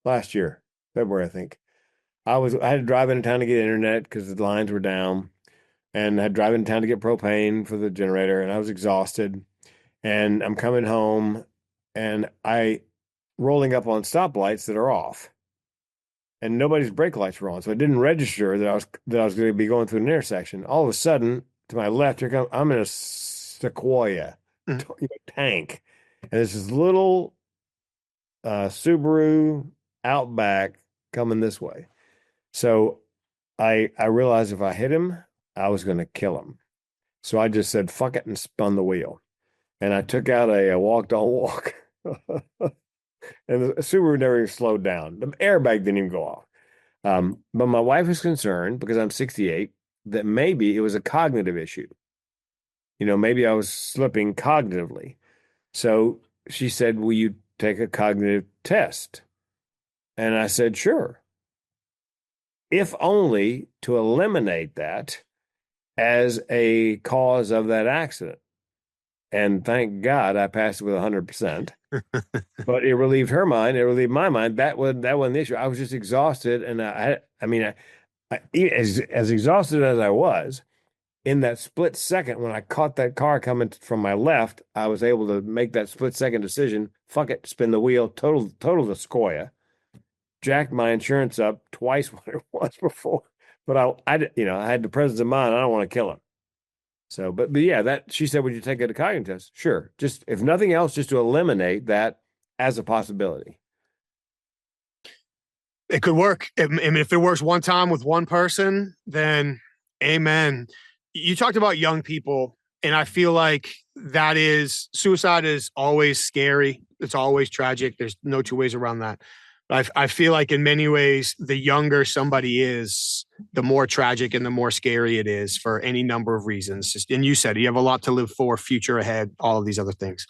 February, I think. I had to drive into town to get internet because the lines were down, and I had to drive into town to get propane for the generator, and I was exhausted. And I'm coming home, and rolling up on stoplights that are off, and nobody's brake lights were on, so it didn't register that I was going to be going through an intersection. All of a sudden, to my left, I'm in a Sequoia tank, and there's this little Subaru Outback coming this way. So I realized if I hit him, I was going to kill him. So I just said, fuck it, and spun the wheel. And I took out a walk, don't walk. And the Subaru never even slowed down. The airbag didn't even go off. But my wife is concerned, because I'm 68, that maybe it was a cognitive issue. Maybe I was slipping cognitively. So she said, will you take a cognitive test? And I said, sure. If only to eliminate that as a cause of that accident. And thank God I passed it with 100%. But it relieved her mind. It relieved my mind. That wasn't the issue. I was just exhausted, and I as exhausted as I was, in that split second when I caught that car coming from my left, I was able to make that split second decision. Fuck it, spin the wheel, total the Sequoia, jacked my insurance up twice what it was before. But I had the presence of mind. I don't want to kill him. So, but yeah, that she said, would you take a cognitive test? Sure. Just if nothing else, just to eliminate that as a possibility. It could work. I mean, if it works one time with one person, then amen. You talked about young people, and I feel like suicide is always scary. It's always tragic. There's no two ways around that. I feel like in many ways, the younger somebody is, the more tragic and the more scary it is for any number of reasons. And you said you have a lot to live for, future ahead, all of these other things.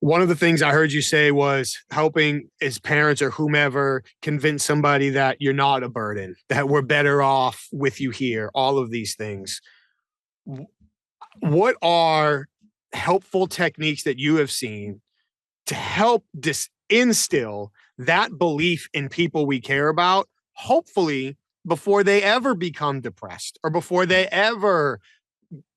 One of the things I heard you say was helping as parents or whomever convince somebody that you're not a burden, that we're better off with you here, all of these things. What are helpful techniques that you have seen to help instill that belief in people we care about, hopefully before they ever become depressed or before they ever,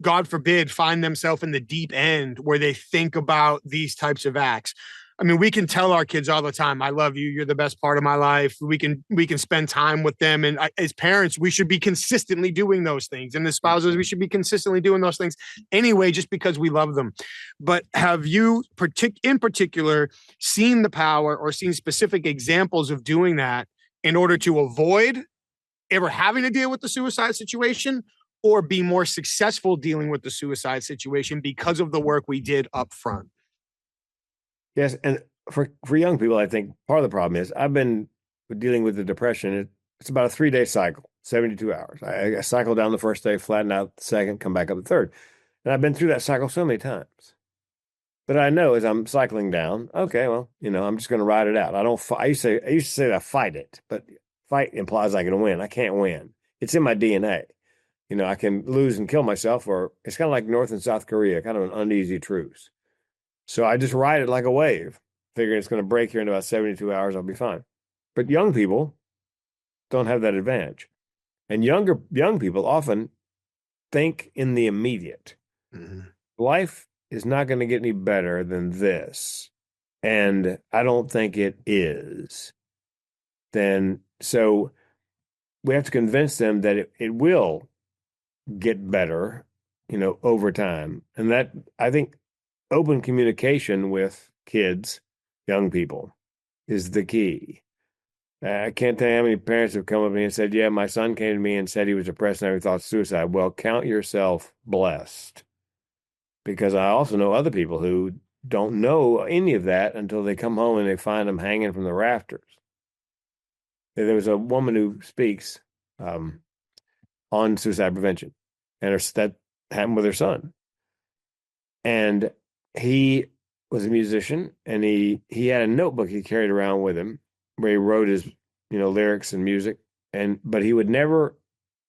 God forbid, find themselves in the deep end where they think about these types of acts? I mean, we can tell our kids all the time, I love you. You're the best part of my life. We can spend time with them. And as parents, we should be consistently doing those things. And as spouses, we should be consistently doing those things anyway, just because we love them. But have you in particular seen the power or seen specific examples of doing that in order to avoid ever having to deal with the suicide situation or be more successful dealing with the suicide situation because of the work we did up front? Yes, and for young people, I think part of the problem is I've been dealing with the depression. It's about a 3-day cycle, 72 hours. I cycle down the first day, flatten out the second, come back up the third. And I've been through that cycle so many times. But I know as I'm cycling down, okay, well, I'm just going to ride it out. I don't. I used to say that I fight it, but fight implies I can win. I can't win. It's in my DNA. I can lose and kill myself, or it's kind of like North and South Korea, kind of an uneasy truce. So I just ride it like a wave, figuring it's going to break here in about 72 hours. I'll be fine. But young people don't have that advantage. And young people often think in the immediate. Mm-hmm. Life is not going to get any better than this. And I don't think it is. So we have to convince them that it will get better, over time. And that, I think, open communication with kids, young people, is the key. I can't tell you how many parents have come up to me and said, yeah, my son came to me and said he was depressed and having thoughts of suicide. Well, count yourself blessed. Because I also know other people who don't know any of that until they come home and they find them hanging from the rafters. There was a woman who speaks on suicide prevention, and that happened with her son. And he was a musician, and he had a notebook he carried around with him where he wrote his, lyrics and music, but he would never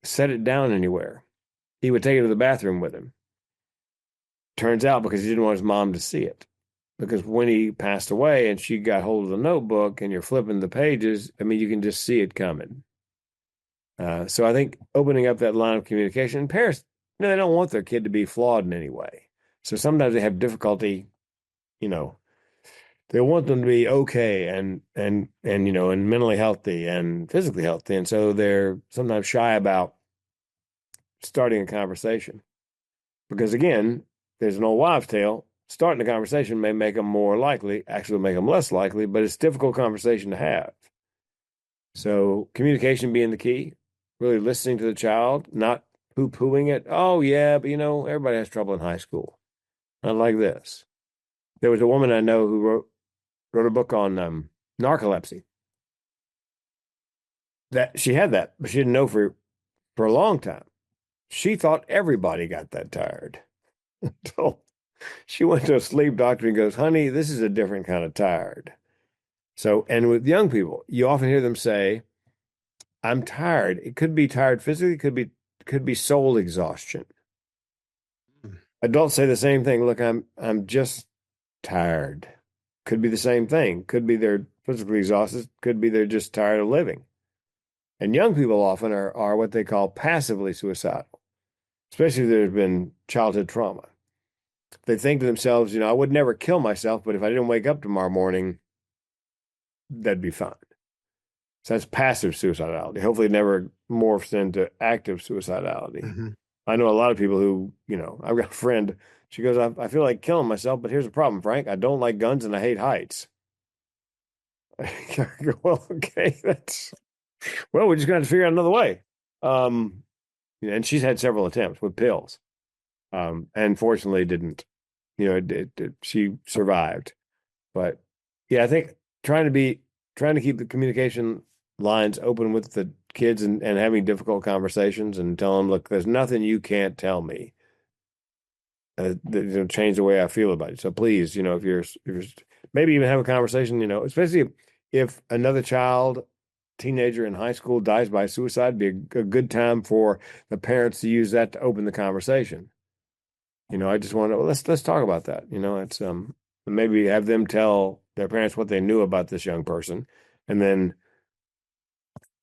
set it down anywhere. He would take it to the bathroom with him. Turns out because he didn't want his mom to see it. Because when he passed away and she got hold of the notebook and you're flipping the pages, I mean, you can just see it coming. So I think opening up that line of communication, parents, they don't want their kid to be flawed in any way. So sometimes they have difficulty, they want them to be okay and mentally healthy and physically healthy. And so they're sometimes shy about starting a conversation. Because again, there's an old wives' tale. Starting a conversation may make them more likely, actually make them less likely, but it's a difficult conversation to have. So communication being the key, really listening to the child, not poo-pooing it. Oh, yeah, but everybody has trouble in high school. Not like this. There was a woman I know who wrote a book on narcolepsy. That she had that, but she didn't know for a long time. She thought everybody got that tired. Until she went to a sleep doctor and goes, honey, this is a different kind of tired. So, and with young people, you often hear them say, I'm tired. It could be tired physically, could be soul exhaustion. Adults say the same thing. Look, I'm just tired. Could be the same thing. Could be they're physically exhausted. Could be they're just tired of living. And young people often are what they call passively suicidal, especially if there's been childhood trauma. They think to themselves, I would never kill myself, but if I didn't wake up tomorrow morning, that'd be fine. So that's passive suicidality. Hopefully it never morphs into active suicidality. Mm-hmm. I know a lot of people who, I've got a friend, she goes, I feel like killing myself, but here's the problem, Frank. I don't like guns and I hate heights. I go, well, okay, we're just going to figure out another way. And she's had several attempts with pills. And fortunately didn't, she survived. But yeah, I think trying to be trying to keep the communication lines open with the kids and having difficult conversations and tell them, look, there's nothing you can't tell me that change the way I feel about you. So please, if you're maybe even have a conversation, especially if another child, teenager in high school dies by suicide, be a good time for the parents to use that to open the conversation. I just want to, let's talk about that. It's maybe have them tell their parents what they knew about this young person and then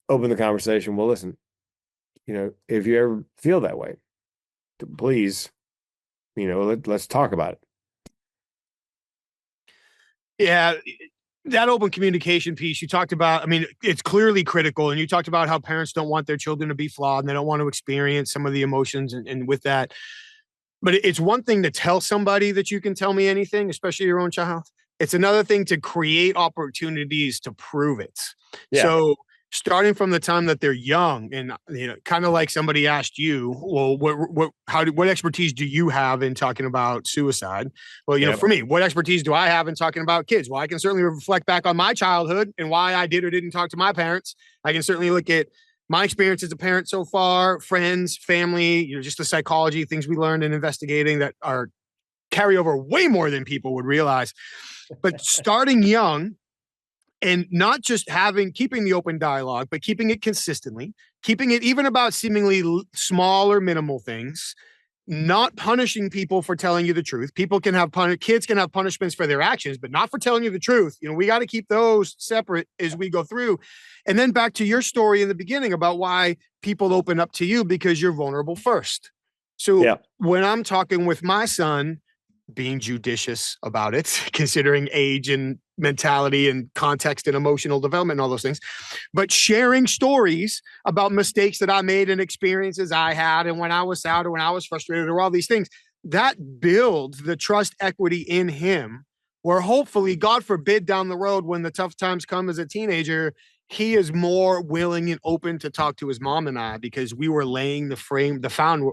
open the conversation. Well, listen, if you ever feel that way, please, let's talk about it. Yeah, that open communication piece you talked about, I mean, it's clearly critical. And you talked about how parents don't want their children to be flawed and they don't want to experience some of the emotions and with that. But it's one thing to tell somebody that you can tell me anything, especially your own child. It's another thing to create opportunities to prove it. Yeah. So starting from the time that they're young, and kind of like somebody asked you, well, what expertise do you have in talking about suicide? Well, for me, what expertise do I have in talking about kids? Well, I can certainly reflect back on my childhood and why I did or didn't talk to my parents. I can certainly look at my experience as a parent so far, friends, family, just the psychology, things we learned in investigating that are carry over way more than people would realize. But starting young and not just keeping the open dialogue, but keeping it consistently, keeping it even about seemingly small or minimal things, not punishing people for telling you the truth. Kids can have punishments for their actions, but not for telling you the truth. We got to keep those separate as we go through. And then back to your story in the beginning about why people open up to you, because you're vulnerable first. So when I'm talking with my son, being judicious about it, considering age and mentality and context and emotional development and all those things, but sharing stories about mistakes that I made and experiences I had, and when I was sad or when I was frustrated or all these things, that builds the trust equity in him, where hopefully, God forbid, down the road, when the tough times come as a teenager, he is more willing and open to talk to his mom and I, because we were laying the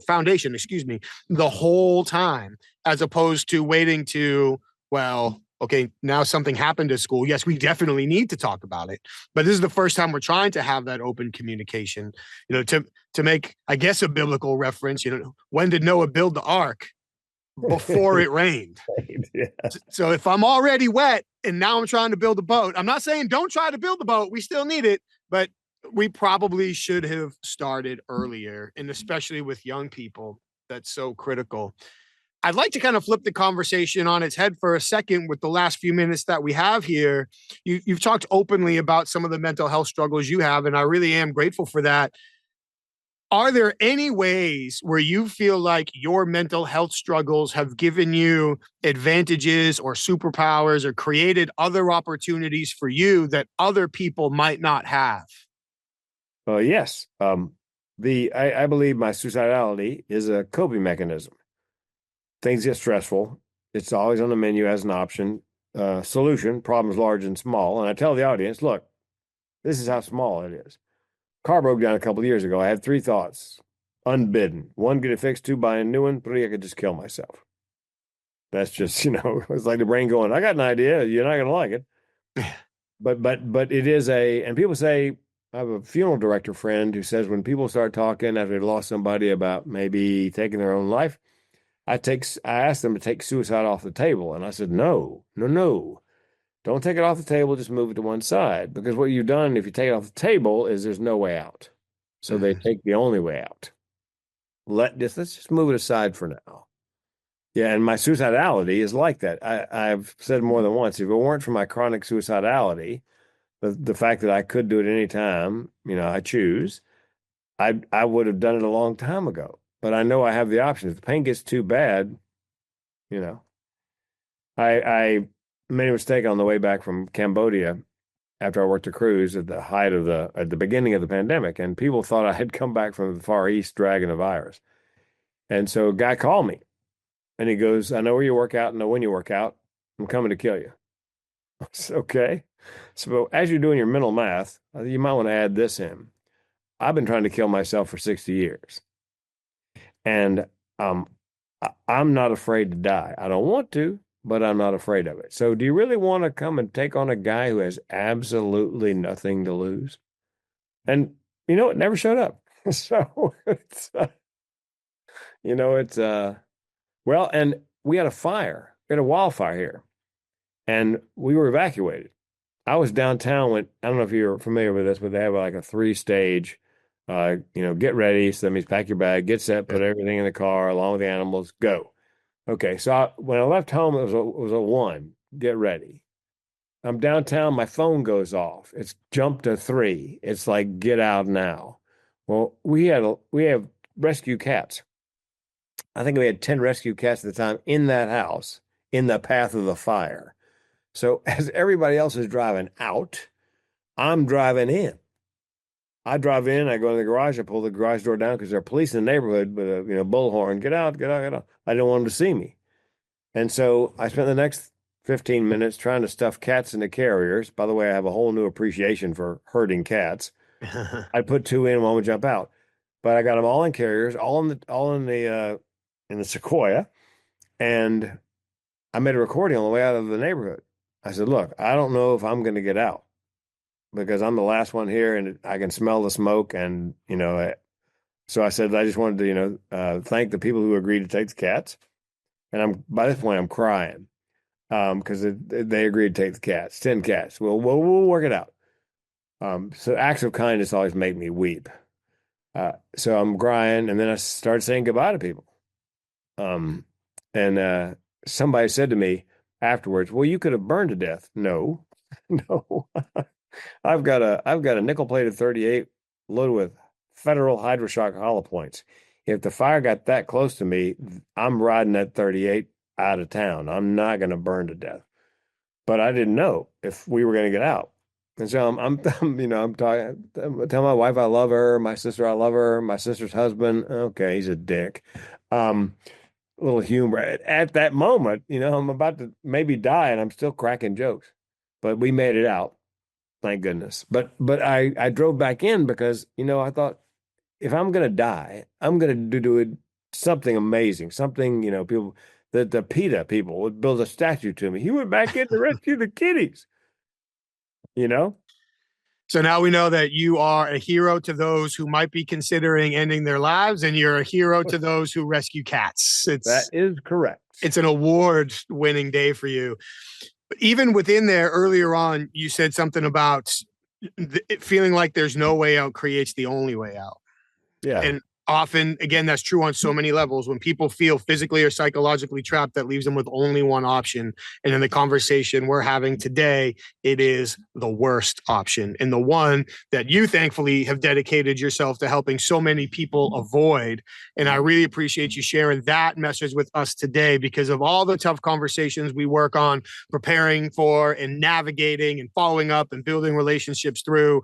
foundation, the whole time, as opposed to waiting to, well, okay, now something happened at school. Yes, we definitely need to talk about it. But this is the first time we're trying to have that open communication, to make, I guess, a biblical reference, when did Noah build the ark? Before it rained. Yeah. So if I'm already wet and now I'm trying to build a boat, I'm not saying don't try to build the boat. We still need it, but we probably should have started earlier. And especially with young people, that's so critical. I'd like to kind of flip the conversation on its head for a second with the last few minutes that we have here. You've talked openly about some of the mental health struggles you have, and I really am grateful for that. Are there any ways where you feel like your mental health struggles have given you advantages or superpowers or created other opportunities for you that other people might not have? Yes. I believe my suicidality is a coping mechanism. Things get stressful. It's always on the menu as an option. Solution, problems large and small. And I tell the audience, look, this is how small it is. Car broke down a couple of years ago. I had 3 thoughts, unbidden. 1, get it fixed. 2, buy a new one. 3, I could just kill myself. That's just, it's like the brain going, I got an idea. You're not going to like it. But it is and people say, I have a funeral director friend who says when people start talking after they lost somebody about maybe taking their own life, I asked them to take suicide off the table. And I said, no. Don't take it off the table. Just move it to one side. Because what you've done, if you take it off the table, is there's no way out. So they take the only way out. Let's just move it aside for now. Yeah, and my suicidality is like that. I've said more than once, if it weren't for my chronic suicidality, the fact that I could do it any time, I choose, I would have done it a long time ago. But I know I have the option. If the pain gets too bad, I made a mistake on the way back from Cambodia after I worked a cruise at the beginning of the pandemic, and people thought I had come back from the Far East dragging a virus. And so a guy called me and he goes, I know where you work out and know when you work out. I'm coming to kill you. I said, okay. So as you're doing your mental math, you might want to add this in. I've been trying to kill myself for 60 years. And I'm not afraid to die. I don't want to, but I'm not afraid of it. So do you really want to come and take on a guy who has absolutely nothing to lose? And it never showed up. So it's well, and we had a fire. We had a wildfire here, and we were evacuated. I was downtown when I don't know if you're familiar with this, but they have like a three-stage, get ready. So that means pack your bag, get set, put everything in the car along with the animals, go. Okay, so when I left home, it was a one, get ready. I'm downtown, my phone goes off. It's jumped to three. It's like, get out now. Well, we have rescue cats. I think we had 10 rescue cats at the time in that house in the path of the fire. So as everybody else is driving out, I'm driving in. I drive in, I go in the garage, I pull the garage door down because there are police in the neighborhood with a bullhorn. Get out, get out, get out. I didn't want them to see me. And so I spent the next 15 minutes trying to stuff cats into carriers. By the way, I have a whole new appreciation for herding cats. I put two in, one would jump out. But I got them all in carriers, all in the Sequoia. And I made a recording on the way out of the neighborhood. I said, look, I don't know if I'm going to get out because I'm the last one here and I can smell the smoke. And, so I said, I just wanted to, thank the people who agreed to take the cats. And by this point, I'm crying because they agreed to take the cats, 10 cats. We'll work it out. So acts of kindness always make me weep. So I'm crying, and then I started saying goodbye to people. And somebody said to me afterwards, "Well, you could have burned to death." No, no. I've got a nickel-plated 38 loaded with federal hydroshock hollow points. If the fire got that close to me, I'm riding that 38 out of town. I'm not going to burn to death. But I didn't know if we were going to get out. And so I'm talking, tell my wife I love her, my sister I love her, my sister's husband. Okay, he's a dick. A little humor at that moment. I'm about to maybe die, and I'm still cracking jokes. But we made it out, thank goodness. But I drove back in because I thought if I'm gonna die, I'm gonna do something amazing, something people. The PETA people would build a statue to me. He went back in to rescue the kitties. So now we know that you are a hero to those who might be considering ending their lives, and you're a hero to those who rescue cats. That is correct. It's an award-winning day for you. But even within there, earlier on, you said something about feeling like there's no way out creates the only way out. Yeah. And often, again, that's true on so many levels. When people feel physically or psychologically trapped, that leaves them with only one option. And in the conversation we're having today, it is the worst option, and the one that you thankfully have dedicated yourself to helping so many people avoid. And I really appreciate you sharing that message with us today, because of all the tough conversations we work on preparing for and navigating and following up and building relationships through.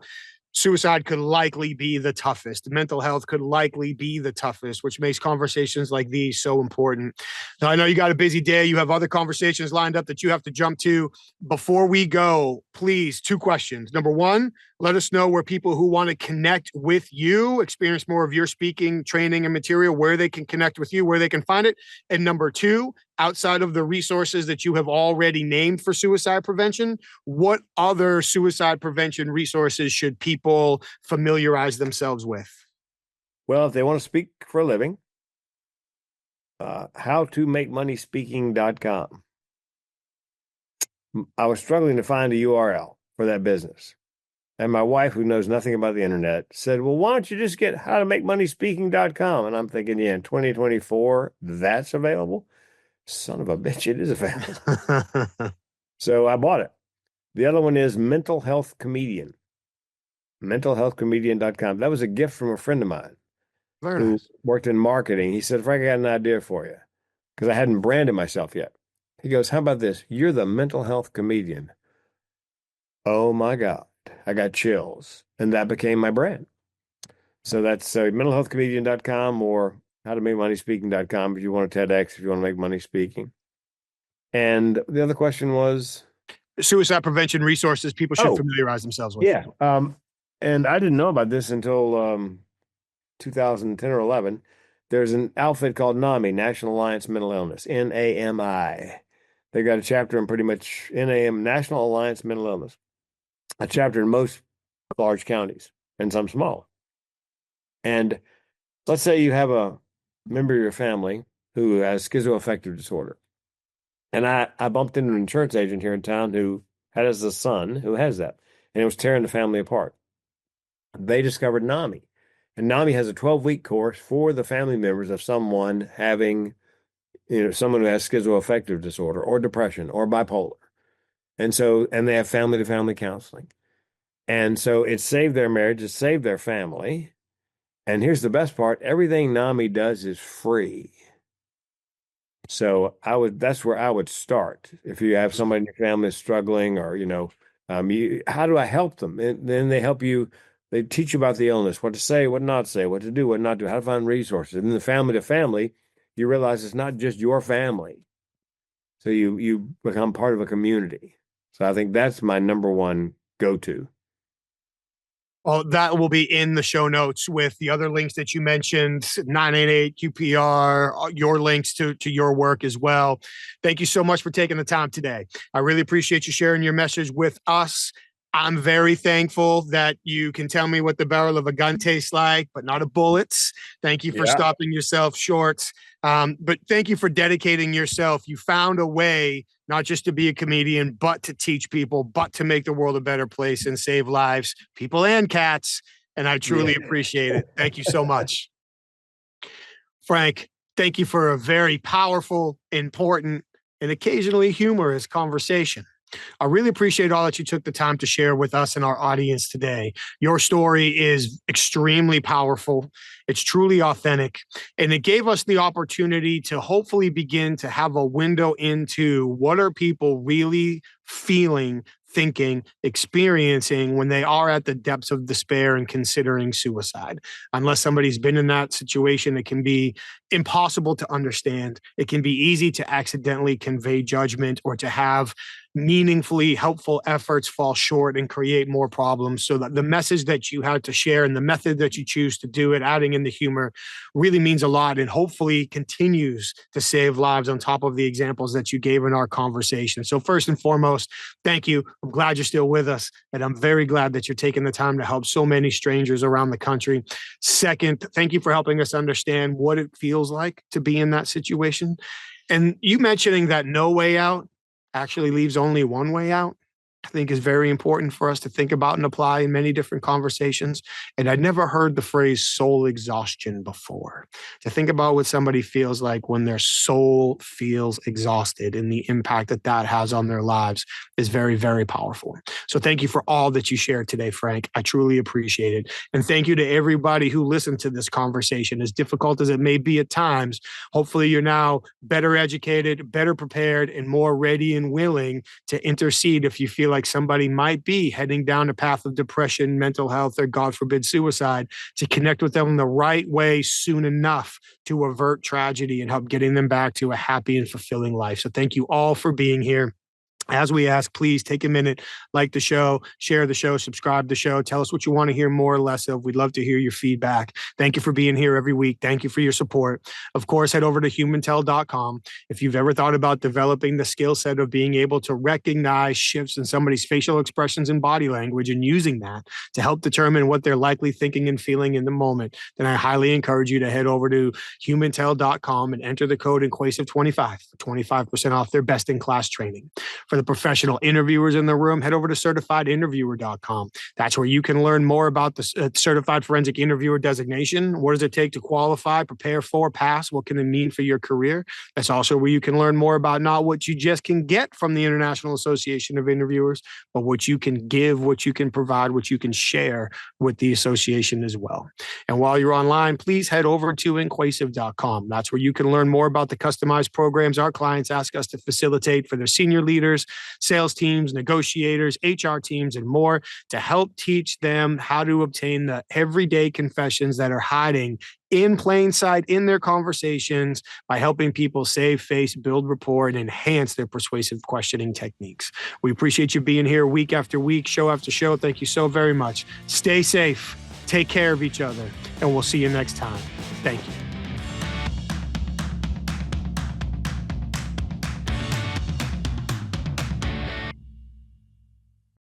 Suicide could likely be the toughest. Mental health could likely be the toughest, which makes conversations like these so important. Now, I know you got a busy day. You have other conversations lined up that you have to jump to. Before we go, please, 2 questions. Number 1, let us know where people who want to connect with you, experience more of your speaking, training, and material, where they can connect with you, where they can find it. And number 2, outside of the resources that you have already named for suicide prevention, what other suicide prevention resources should people familiarize themselves with? Well, if they want to speak for a living, howtomakemoneyspeaking.com. I was struggling to find a URL for that business. And my wife, who knows nothing about the internet, said, well, why don't you just get howtomakemoneyspeaking.com? And I'm thinking, yeah, in 2024, that's available. Son of a bitch, it is available. So I bought it. The other one is Mental Health Comedian, mentalhealthcomedian.com. That was a gift from a friend of mine who worked in marketing. He said, Frank, I got an idea for you, because I hadn't branded myself yet. He goes, how about this? You're the mental health comedian. Oh my God. I got chills. And that became my brand. So that's mentalhealthcomedian.com or howtomakemoneyspeaking.com if you want a TEDx, if you want to make money speaking. And the other question was suicide prevention resources people should familiarize themselves with. Yeah. And I didn't know about this until 2010 or 11. There's an outfit called NAMI, National Alliance Mental Illness, NAMI. They got a chapter in pretty much NAM, National Alliance Mental Illness, a chapter in most large counties and some small. And let's say you have a member of your family who has schizoaffective disorder. And I bumped into an insurance agent here in town who has a son who has that, and it was tearing the family apart. They discovered NAMI, and NAMI has a 12-week course for the family members of someone having, someone who has schizoaffective disorder or depression or bipolar. And they have family-to-family counseling. And so it saved their marriage, it saved their family. And here's the best part, everything NAMI does is free. So that's where I would start. If you have somebody in your family struggling, or, how do I help them? And then they help you, they teach you about the illness, what to say, what not to say, what to do, what not to do, how to find resources. And then the family to family, you realize it's not just your family. So you become part of a community. So I think that's my number one go-to. Well, that will be in the show notes with the other links that you mentioned, 988 QPR, your links to your work as well. Thank you so much for taking the time today. I really appreciate you sharing your message with us. I'm very thankful that you can tell me what the barrel of a gun tastes like, but not a bullet's. Thank you for stopping yourself short. But thank you for dedicating yourself. You found a way not just to be a comedian, but to teach people, but to make the world a better place and save lives, people and cats. And I truly appreciate it. Thank you so much. Frank, thank you for a very powerful, important, and occasionally humorous conversation. I really appreciate all that you took the time to share with us and our audience today. Your story is extremely powerful. It's truly authentic, and it gave us the opportunity to hopefully begin to have a window into what are people really feeling, thinking, experiencing when they are at the depths of despair and considering suicide. Unless somebody's been in that situation, it can be impossible to understand. It can be easy to accidentally convey judgment or to have meaningfully helpful efforts fall short and create more problems. So that the message that you had to share and the method that you choose to do it, adding in the humor, really means a lot and hopefully continues to save lives on top of the examples that you gave in our conversation. So first and foremost, thank you. I'm glad you're still with us, and I'm very glad that you're taking the time to help so many strangers around the country. Second, thank you for helping us understand what it feels like to be in that situation. And you mentioning that no way out actually leaves only one way out, I think is very important for us to think about and apply in many different conversations. And I'd never heard the phrase soul exhaustion before. To think about what somebody feels like when their soul feels exhausted and the impact that that has on their lives is very, very powerful. So thank you for all that you shared today, Frank. I truly appreciate it. And thank you to everybody who listened to this conversation, as difficult as it may be at times. Hopefully you're now better educated, better prepared, and more ready and willing to intercede if you feel like somebody might be heading down a path of depression, mental health, or God forbid, suicide, to connect with them in the right way soon enough to avert tragedy and help getting them back to a happy and fulfilling life. So thank you all for being here. As we ask, please take a minute, like the show, share the show, subscribe to the show. Tell us what you want to hear more or less of. We'd love to hear your feedback. Thank you for being here every week. Thank you for your support. Of course, head over to humantel.com. If you've ever thought about developing the skill set of being able to recognize shifts in somebody's facial expressions and body language and using that to help determine what they're likely thinking and feeling in the moment, then I highly encourage you to head over to humantel.com and enter the code INQUASIVE25 for 25% off their best-in-class training. For the professional interviewers in the room, head over to certifiedyinterviewer.com. That's where you can learn more about the certified forensic interviewer designation. What does it take to qualify, prepare for, pass? What can it mean for your career? That's also where you can learn more about not what you just can get from the International Association of Interviewers, but what you can give, what you can provide, what you can share with the association as well. And while you're online, please head over to inquasive.com. That's where you can learn more about the customized programs our clients ask us to facilitate for their senior leaders, sales teams, negotiators, HR teams, and more, to help teach them how to obtain the everyday confessions that are hiding in plain sight in their conversations by helping people save face, build rapport, and enhance their persuasive questioning techniques. We appreciate you being here week after week, show after show. Thank you so very much. Stay safe, take care of each other, and we'll see you next time. Thank you.